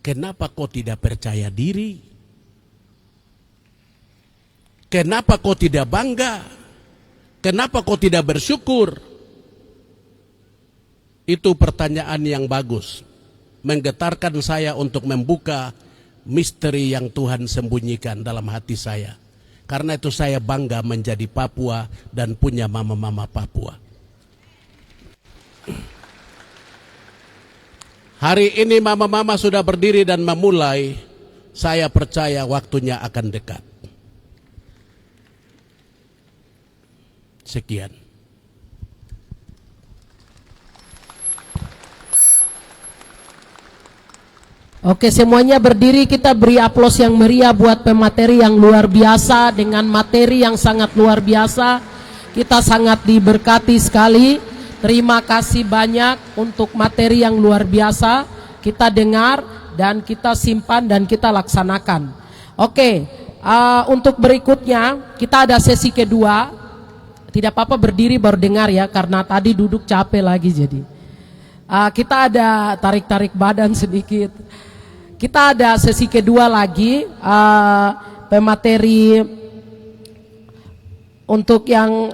Kenapa kau tidak percaya diri? Kenapa kau tidak bangga? Kenapa kau tidak bersyukur? Itu pertanyaan yang bagus. Menggetarkan saya untuk membuka misteri yang Tuhan sembunyikan dalam hati saya. Karena itu saya bangga menjadi Papua dan punya mama-mama Papua. Hari ini mama-mama sudah berdiri dan memulai. Saya percaya waktunya akan dekat. Sekian. Oke, semuanya berdiri, kita beri aplaus yang meriah buat pemateri yang luar biasa dengan materi yang sangat luar biasa. Kita sangat diberkati sekali. Terima kasih banyak untuk materi yang luar biasa. Kita dengar dan kita simpan dan kita laksanakan. Oke, untuk berikutnya kita ada sesi kedua. Tidak apa-apa berdiri baru dengar ya, karena tadi duduk capek lagi jadi. Kita ada tarik-tarik badan sedikit. Kita ada sesi kedua lagi, pemateri untuk yang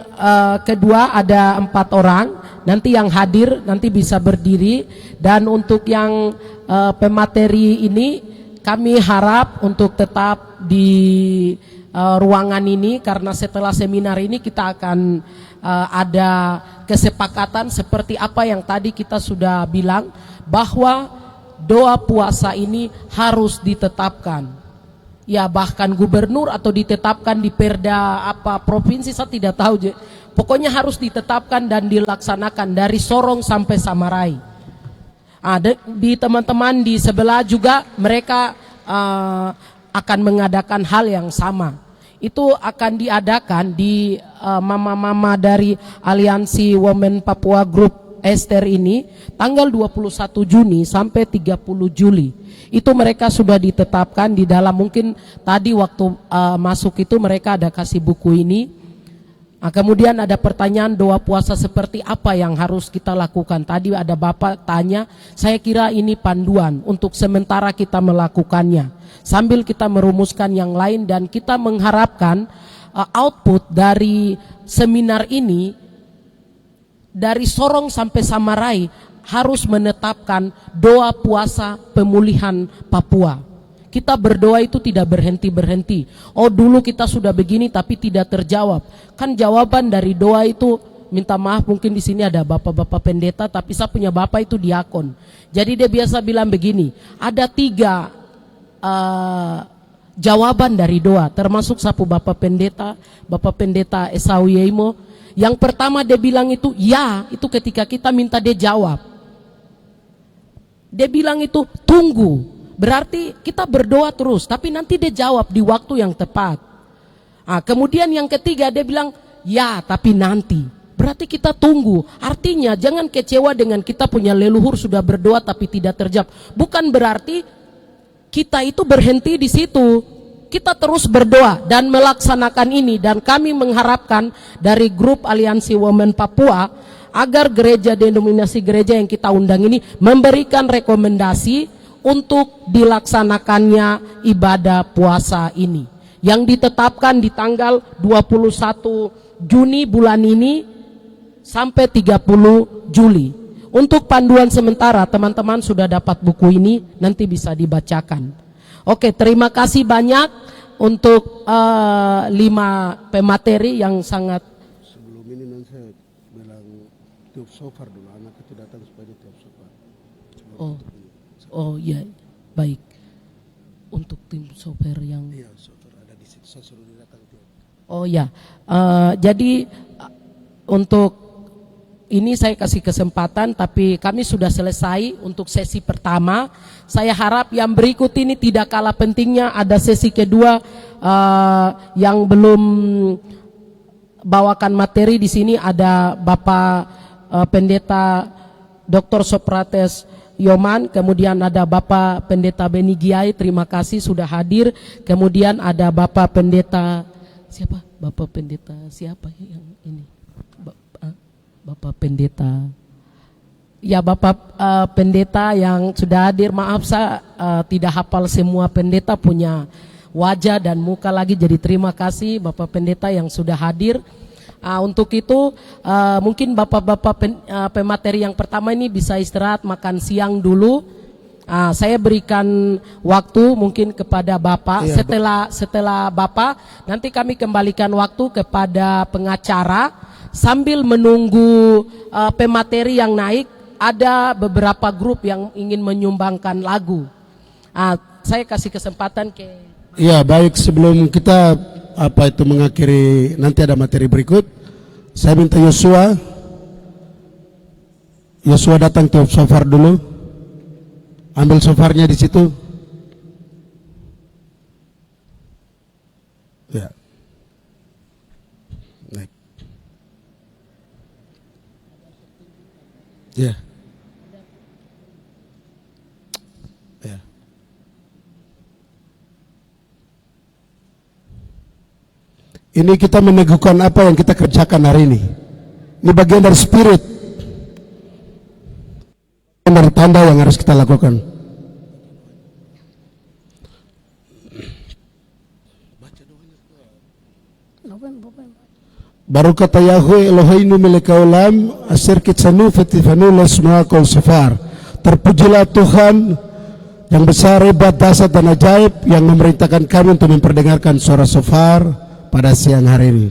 kedua ada 4 orang. Nanti yang hadir nanti bisa berdiri. Dan untuk yang pemateri ini kami harap untuk tetap di ruangan ini, karena setelah seminar ini kita akan ada kesepakatan seperti apa yang tadi kita sudah bilang, bahwa doa puasa ini harus ditetapkan. Ya, bahkan gubernur atau ditetapkan di perda apa provinsi, saya tidak tahu. Pokoknya harus ditetapkan dan dilaksanakan dari Sorong sampai Samarai. Di teman-teman di sebelah juga mereka akan mengadakan hal yang sama. Itu akan diadakan di mama-mama dari Aliansi Women Papua Group Ester ini tanggal 21 Juni sampai 30 Juli. Itu mereka sudah ditetapkan di dalam, mungkin tadi waktu masuk itu mereka ada kasih buku ini. Kemudian ada pertanyaan doa puasa seperti apa yang harus kita lakukan. Tadi ada Bapak tanya, saya kira ini panduan untuk sementara kita melakukannya. Sambil kita merumuskan yang lain, dan kita mengharapkan output dari seminar ini dari Sorong sampai Samarai harus menetapkan doa puasa pemulihan Papua. Kita berdoa itu tidak berhenti-berhenti. Oh, dulu kita sudah begini tapi tidak terjawab. Kan jawaban dari doa itu, minta maaf mungkin di sini ada bapak-bapak pendeta, tapi saya punya bapak itu diakon. Jadi dia biasa bilang begini, ada 3 jawaban dari doa, termasuk sapu Bapak Pendeta Esau Yeimo. Yang pertama dia bilang itu ya, itu ketika kita minta dia jawab. Dia bilang itu tunggu, berarti kita berdoa terus, tapi nanti dia jawab di waktu yang tepat. Kemudian yang ketiga dia bilang ya, tapi nanti. Berarti kita tunggu. Artinya jangan kecewa dengan kita punya leluhur sudah berdoa tapi tidak terjawab. Bukan berarti kita itu berhenti di situ. Kita terus berdoa dan melaksanakan ini, dan kami mengharapkan dari grup Aliansi Women Papua agar gereja denominasi gereja yang kita undang ini memberikan rekomendasi untuk dilaksanakannya ibadah puasa ini yang ditetapkan di tanggal 21 Juni bulan ini sampai 30 Juli. Untuk panduan sementara teman-teman sudah dapat buku ini, nanti bisa dibacakan. Oke, terima kasih banyak untuk 5 pemateri yang sangat. Sebelum ini nanti saya bilang tiup shofar dulu, anak itu datang supaya tiup shofar. Oh iya, baik. Untuk tim shofar yang. Iya, shofar ada di situ, saya suruh dia datang tiup. Oh ya, jadi untuk ini saya kasih kesempatan, tapi kami sudah selesai untuk sesi pertama. Saya harap yang berikut ini tidak kalah pentingnya, ada sesi kedua yang belum bawakan materi di sini. Ada Bapak Pendeta Dr. Sokrates Yoman, kemudian ada Bapak Pendeta Beni Giai, terima kasih sudah hadir. Kemudian ada Bapak Pendeta siapa? Bapak Pendeta siapa yang ini? Bapak Pendeta, ya Bapak Pendeta yang sudah hadir. Maaf saya tidak hafal semua pendeta punya wajah dan muka lagi, jadi terima kasih Bapak Pendeta yang sudah hadir. Untuk itu mungkin bapak-bapak pemateri yang pertama ini bisa istirahat makan siang dulu. Saya berikan waktu mungkin kepada Bapak. Iya, setelah Bapak nanti kami kembalikan waktu kepada pengacara. Sambil menunggu pemateri yang naik, ada beberapa grup yang ingin menyumbangkan lagu. Saya kasih kesempatan ke. Ya, baik, sebelum kita mengakhiri, nanti ada materi berikut. Saya minta Yosua datang tiup shofar dulu. Ambil shofarnya di situ. Ya. Naik. Ya. Ya. Ini kita meneguhkan apa yang kita kerjakan hari ini. Ini bagian dari spirit, dari tanda yang harus kita lakukan. Baru kata Yahweh Eloheinu melek olam asir kitsanu fetifanu lesmua kol sofar. Terpujilah Tuhan yang besar, hebat, dahsyat dan ajaib, yang memerintahkan kami untuk memperdengarkan suara sofar pada siang hari ini.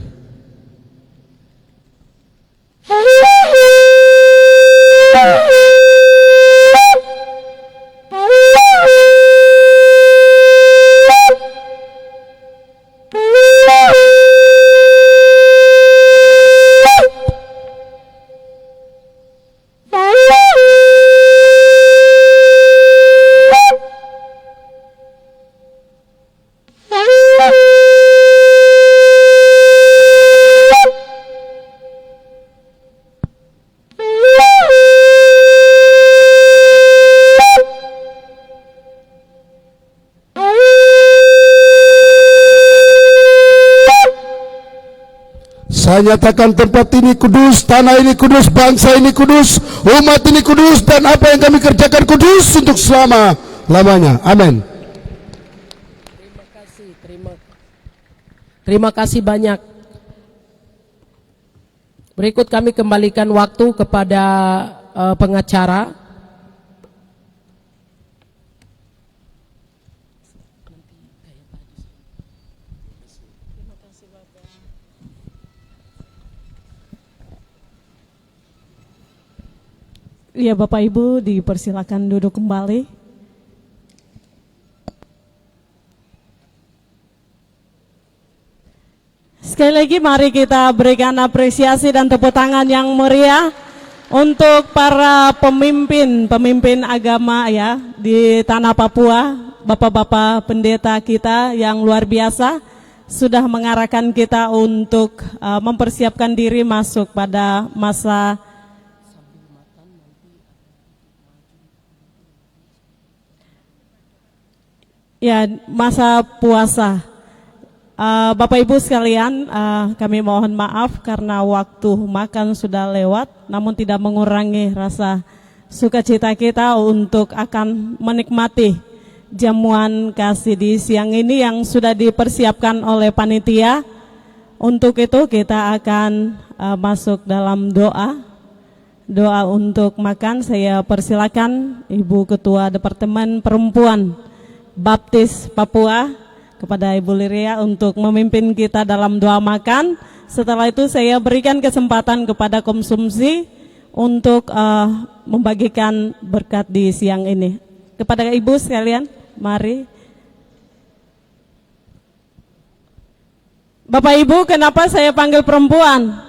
Saya nyatakan tempat ini kudus, tanah ini kudus, bangsa ini kudus, umat ini kudus, dan apa yang kami kerjakan kudus untuk selama-lamanya. Amin. Terima kasih banyak. Berikut kami kembalikan waktu kepada pengacara. Ya, Bapak Ibu dipersilakan duduk kembali. Sekali lagi mari kita berikan apresiasi dan tepuk tangan yang meriah untuk para pemimpin agama ya di tanah Papua, Bapak-bapak pendeta kita yang luar biasa sudah mengarahkan kita untuk mempersiapkan diri masuk pada masa masa puasa. Bapak Ibu sekalian, kami mohon maaf karena waktu makan sudah lewat, namun tidak mengurangi rasa sukacita kita untuk akan menikmati jamuan kasih di siang ini yang sudah dipersiapkan oleh panitia. Untuk itu kita akan masuk dalam doa untuk makan. Saya persilakan Ibu Ketua Departemen Perempuan Baptis Papua kepada Ibu Liria untuk memimpin kita dalam doa makan. Setelah itu saya berikan kesempatan kepada konsumsi untuk membagikan berkat di siang ini. Kepada Ibu sekalian, mari. Bapak Ibu, kenapa saya panggil perempuan?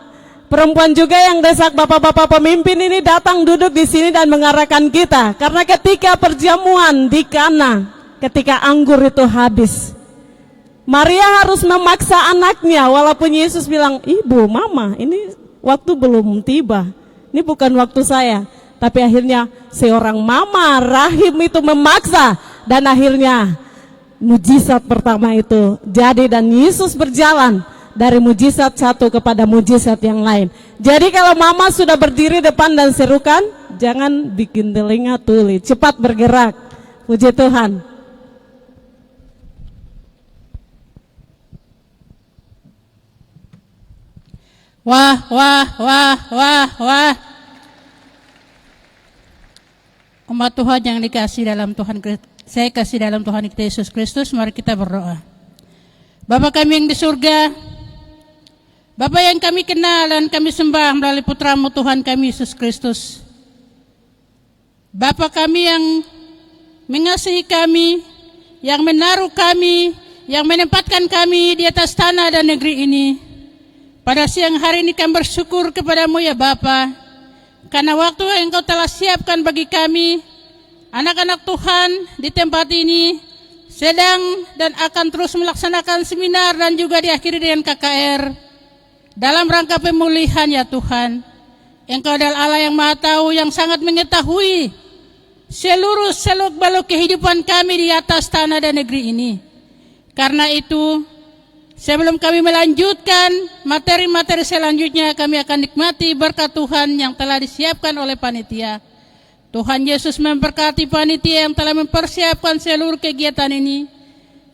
Perempuan juga yang desak bapak-bapak pemimpin ini datang duduk di sini dan mengarahkan kita. Karena ketika perjamuan di Kana, ketika anggur itu habis, Maria harus memaksa anaknya, walaupun Yesus bilang, "Ibu, mama, ini waktu belum tiba, ini bukan waktu saya." Tapi akhirnya seorang mama rahim itu memaksa, dan akhirnya mujizat pertama itu jadi, dan Yesus berjalan dari mujizat satu kepada mujizat yang lain. Jadi kalau mama sudah berdiri depan dan serukan, jangan bikin telinga tuli, cepat bergerak. Puji Tuhan. Wah, wah, wah, wah, wah. Umat Tuhan yang dikasih dalam Tuhan, saya kasih dalam Tuhan kita Yesus Kristus, mari kita berdoa. Bapa kami yang di surga, Bapa yang kami kenal dan kami sembah melalui putramu Tuhan kami Yesus Kristus. Bapa kami yang mengasihi kami, yang menaruh kami, yang menempatkan kami di atas tanah dan negeri ini. Pada siang hari ini kami bersyukur kepadamu ya Bapa, karena waktu yang Engkau telah siapkan bagi kami, anak-anak Tuhan di tempat ini, sedang dan akan terus melaksanakan seminar dan juga diakhiri dengan KKR, dalam rangka pemulihan ya Tuhan. Engkau adalah Allah yang Maha Tahu, yang sangat mengetahui seluruh seluk-beluk kehidupan kami di atas tanah dan negeri ini. Karena itu, sebelum kami melanjutkan materi-materi selanjutnya, kami akan nikmati berkat Tuhan yang telah disiapkan oleh panitia. Tuhan Yesus memberkati panitia yang telah mempersiapkan seluruh kegiatan ini.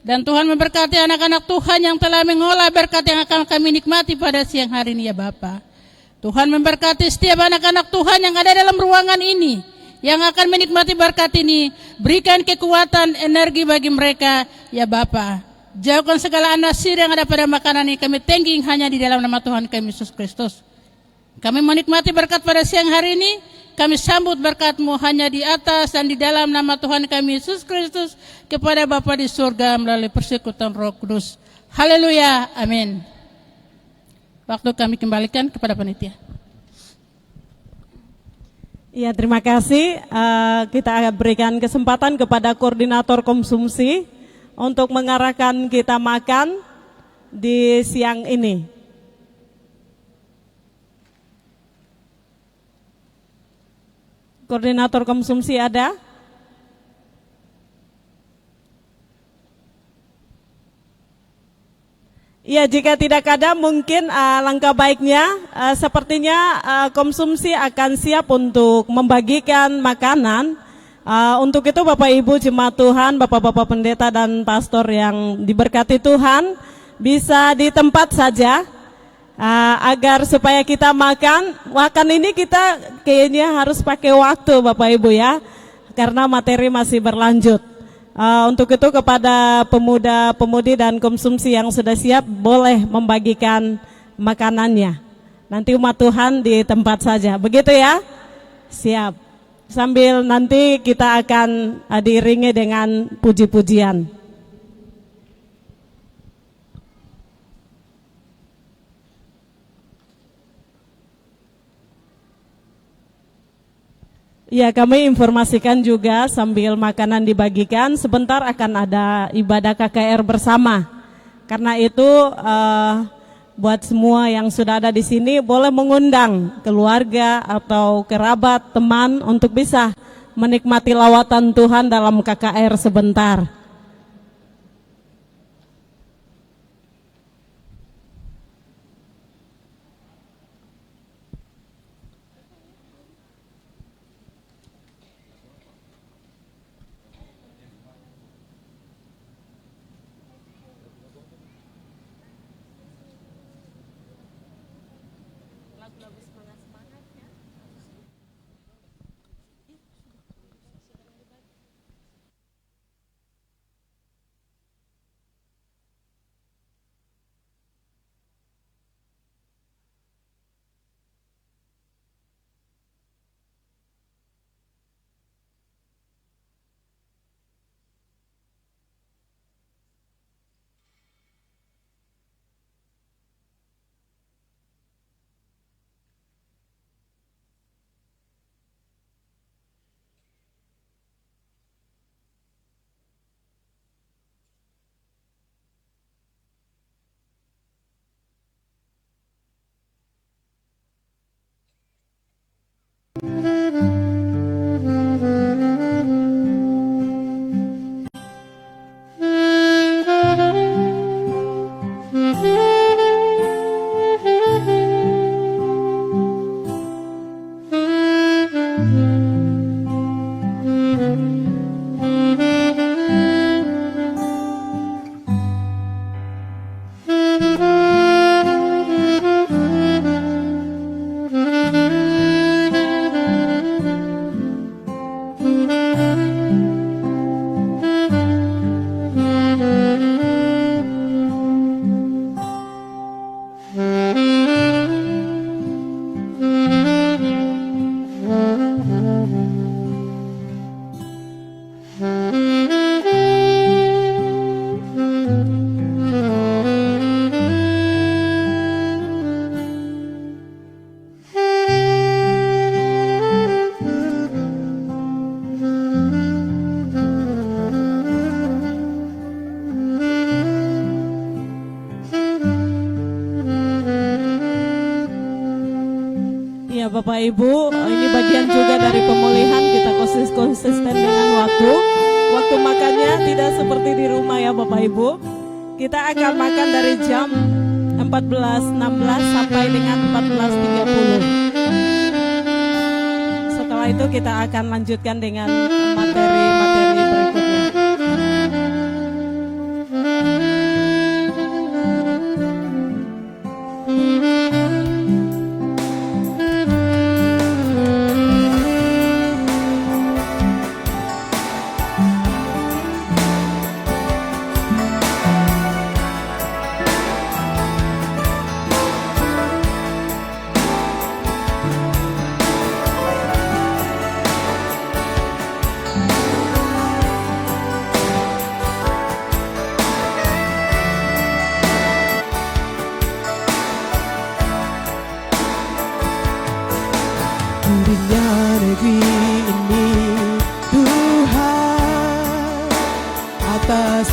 Dan Tuhan memberkati anak-anak Tuhan yang telah mengolah berkat yang akan kami nikmati pada siang hari ini ya Bapa. Tuhan memberkati setiap anak-anak Tuhan yang ada dalam ruangan ini, yang akan menikmati berkat ini. Berikan kekuatan, energi bagi mereka ya Bapa. Jauhkan segala anasir yang ada pada makanan ini, kami thanking hanya di dalam nama Tuhan kami Yesus Kristus. Kami menikmati berkat pada siang hari ini. Kami sambut berkat-Mu hanya di atas dan di dalam nama Tuhan kami Yesus Kristus kepada Bapa di surga melalui persekutuan Roh Kudus. Haleluya, amin. Waktu kami kembalikan kepada panitia. Ya, terima kasih. Kita berikan kesempatan kepada koordinator konsumsi untuk mengarahkan kita makan di siang ini. Koordinator konsumsi ada? Ya, jika tidak ada mungkin langkah baiknya sepertinya konsumsi akan siap untuk membagikan makanan. Untuk itu Bapak Ibu jemaat Tuhan, Bapak-bapak pendeta dan pastor yang diberkati Tuhan bisa di tempat saja agar supaya kita makan ini kita kayaknya harus pakai waktu Bapak Ibu ya, karena materi masih berlanjut. Untuk itu kepada pemuda-pemudi dan konsumsi yang sudah siap boleh membagikan makanannya. Nanti umat Tuhan di tempat saja, begitu ya? Siap. Sambil nanti kita akan diiringi dengan puji-pujian. Ya, kami informasikan juga sambil makanan dibagikan, sebentar akan ada ibadah KKR bersama. Karena itu buat semua yang sudah ada di sini boleh mengundang keluarga atau kerabat, teman untuk bisa menikmati lawatan Tuhan dalam KKR sebentar. Bapak Ibu, ini bagian juga dari pemulihan, kita konsisten dengan waktu makannya tidak seperti di rumah ya Bapak Ibu. Kita akan makan dari jam 14.16 sampai dengan 14.30. Setelah itu kita akan lanjutkan dengan materi-materi berikutnya.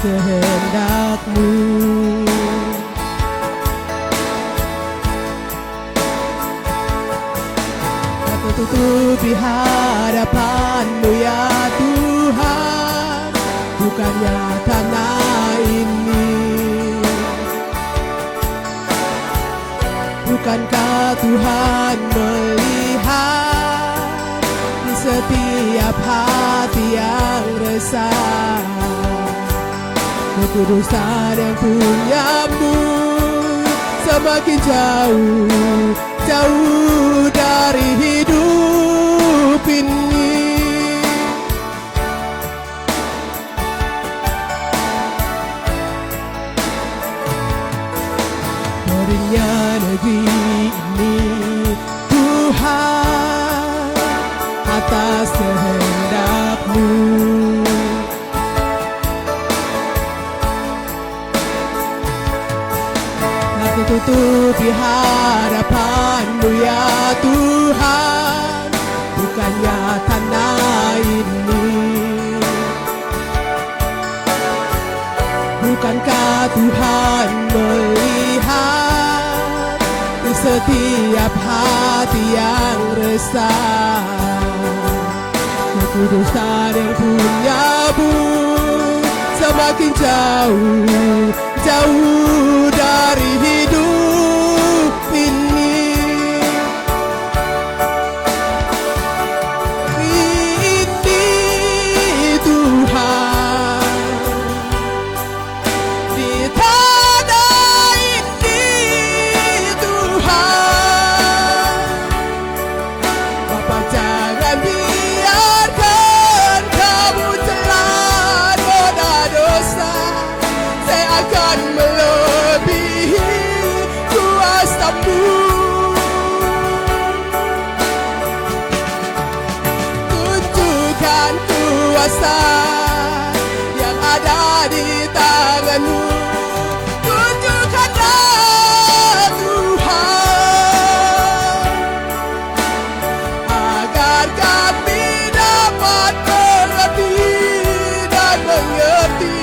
kehendak-Mu. Aku tutupi hadapan-Mu ya Tuhan, bukannya tanah ini. Bukankah Tuhan melihat di setiap hati yang resah, kekudusan yang punya-Mu semakin jauh, jauh dari hidup ini. Berinya negeri ini Tuhan atas kehendak-Mu. Aku tutupi hadapan-Mu ya Tuhan, bukannya tanah ini. Bukankah Tuhan melihat di setiap hati yang resah, kekudusan yang punya-Mu semakin jauh, jauh dari hidup ini. Ini Tuhan, di tanah ini Tuhan, Bapa jangan biarkan Kamu telan noda dosa. Saya akan melebihi kuasa-Mu. Tunjukkan kuasa yang ada di tangan-Mu. Tunjukkanlah Tuhan, agar kami dapat mengerti dan mengerti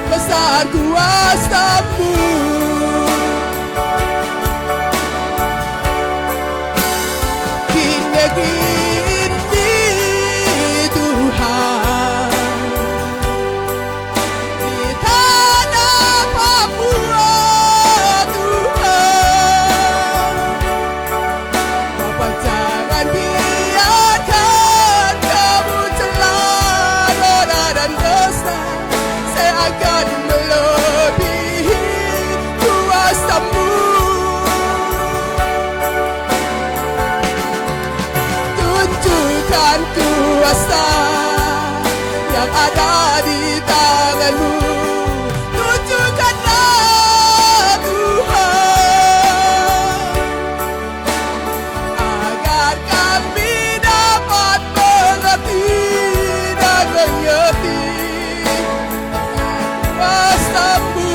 besar kuasa-Mu. Di negeri ini Tuhan, di tanah Papua Tuhan, Bapa jangan biarkan Kamu telan noda dan dosa. Saya akan melebihi kuasa-Mu. Tunjukkan kuasa yang ada di tangan-Mu. Tunjukkanlah Tuhan, agar kami dapat mengerti dan mengerti kuasa-Mu.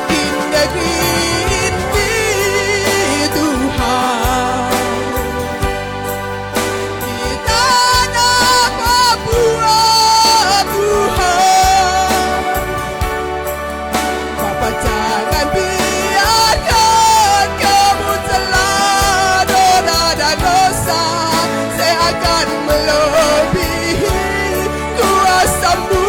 Di negeri ini Tuhan, di tanah Papua Tuhan, Bapa jangan biarkan Kamu telan noda dan dosa. Saya akan melebihi kuasa-Mu.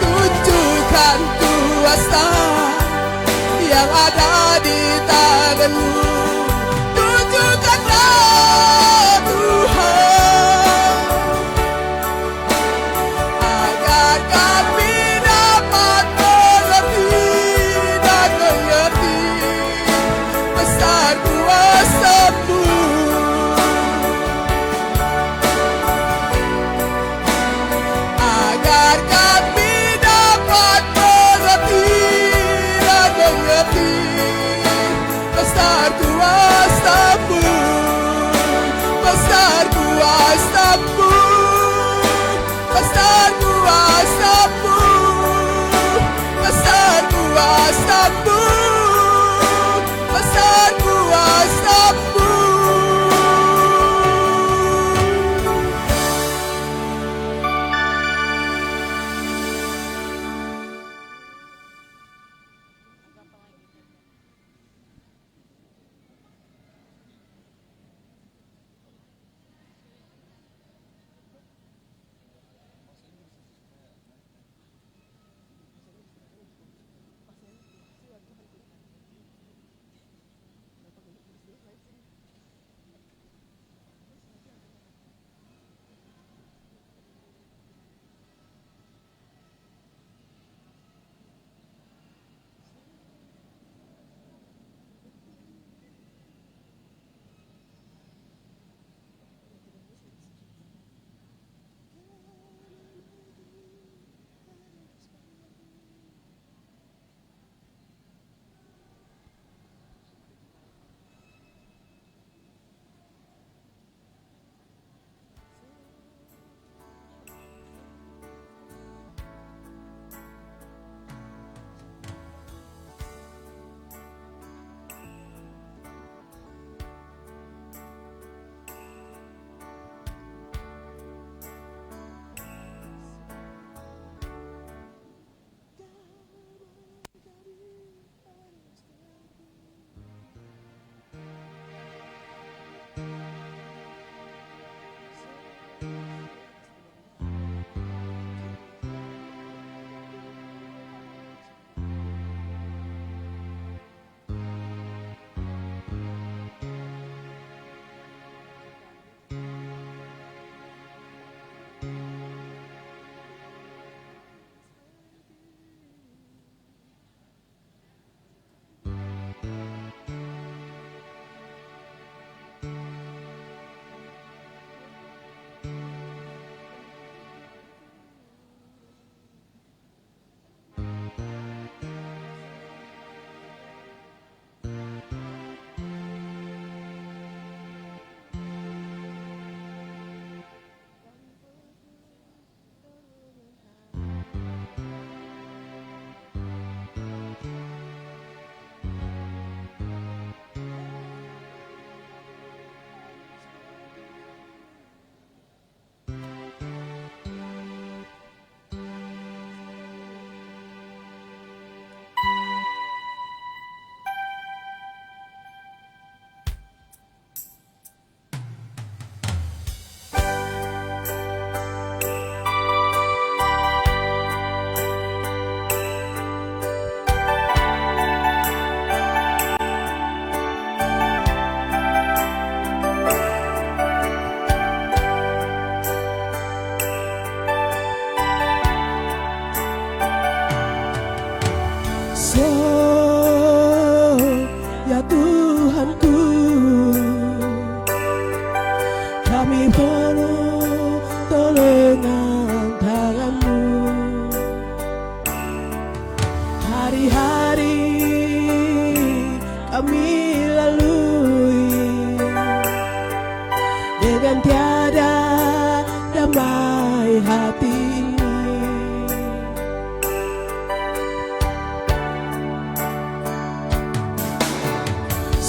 Tunjukkan kuasa yang ada di tangan-Mu. Tunjukkanlah Tuhan, agar kami dapat mengerti dan mengerti besar kuasa-Mu. Agar kami dapat mengerti dan mengerti besar kuasa-Mu. Besar kuasa-Mu. Besar kuasa-Mu. Besar kuasa-Mu. Besar kuasa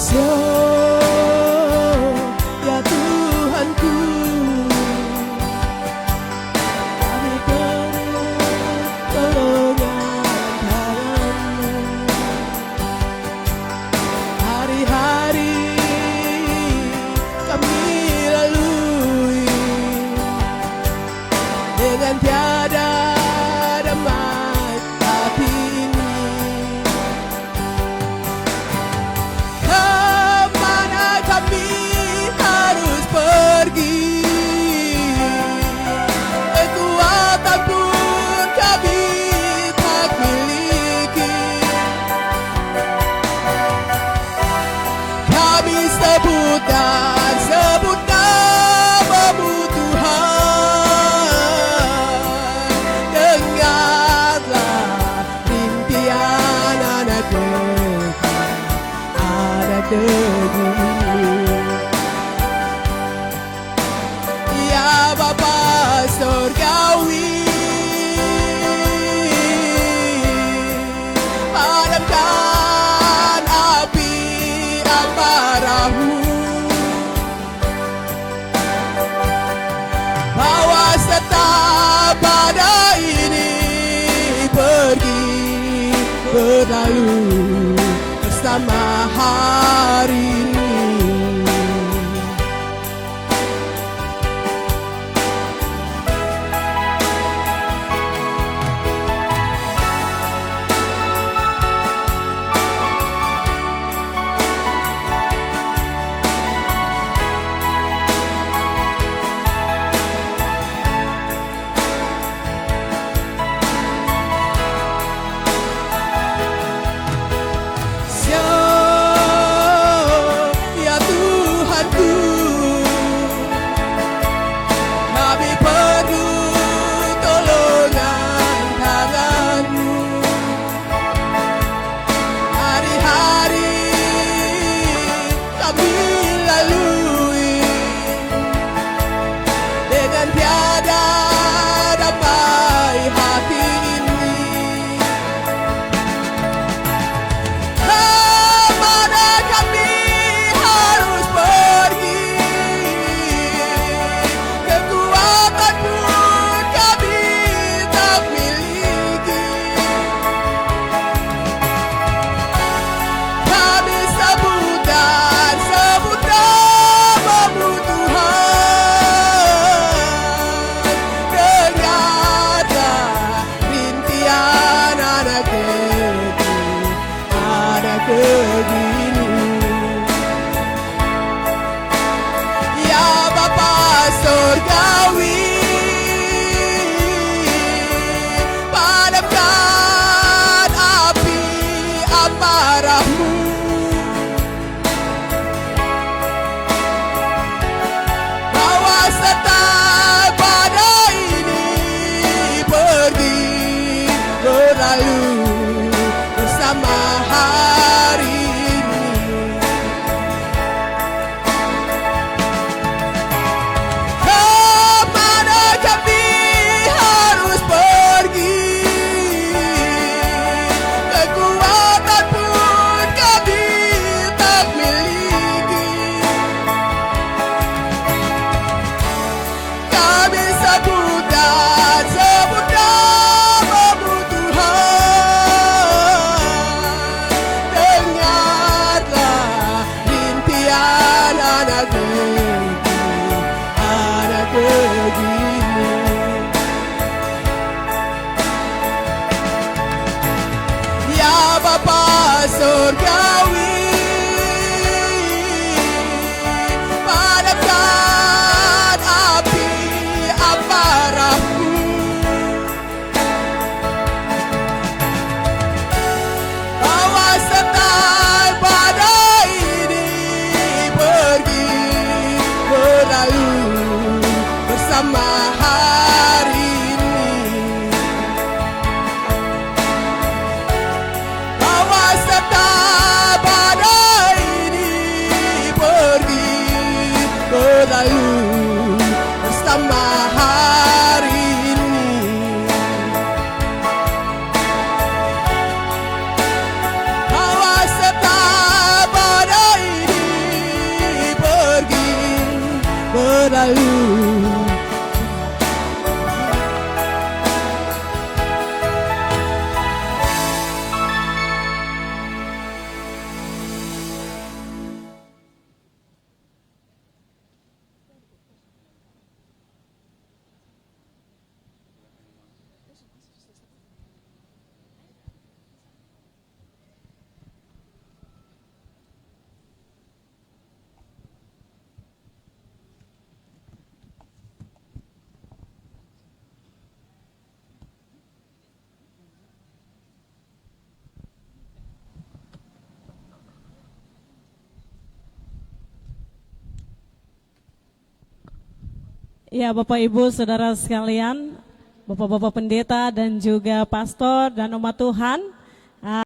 Sion, ya Tuhanku, kami pertolongan tangan-Mu. Hari-hari kami lalui dengan tiada damai hati ini. Kemana kami harus pergi? Kekuatan pun kami tak miliki. Kami sebut dan sebut nama-Mu Tuhan. Dengarlah rintihan anak debu. Ya Bapa Surgawi, padamkan api amarah-Mu. Bawa serta pada ini pergi berlalu bersama hari ini. Sion, Ya, Bapak Ibu, Saudara sekalian, Bapak-bapak pendeta dan juga pastor dan umat Tuhan,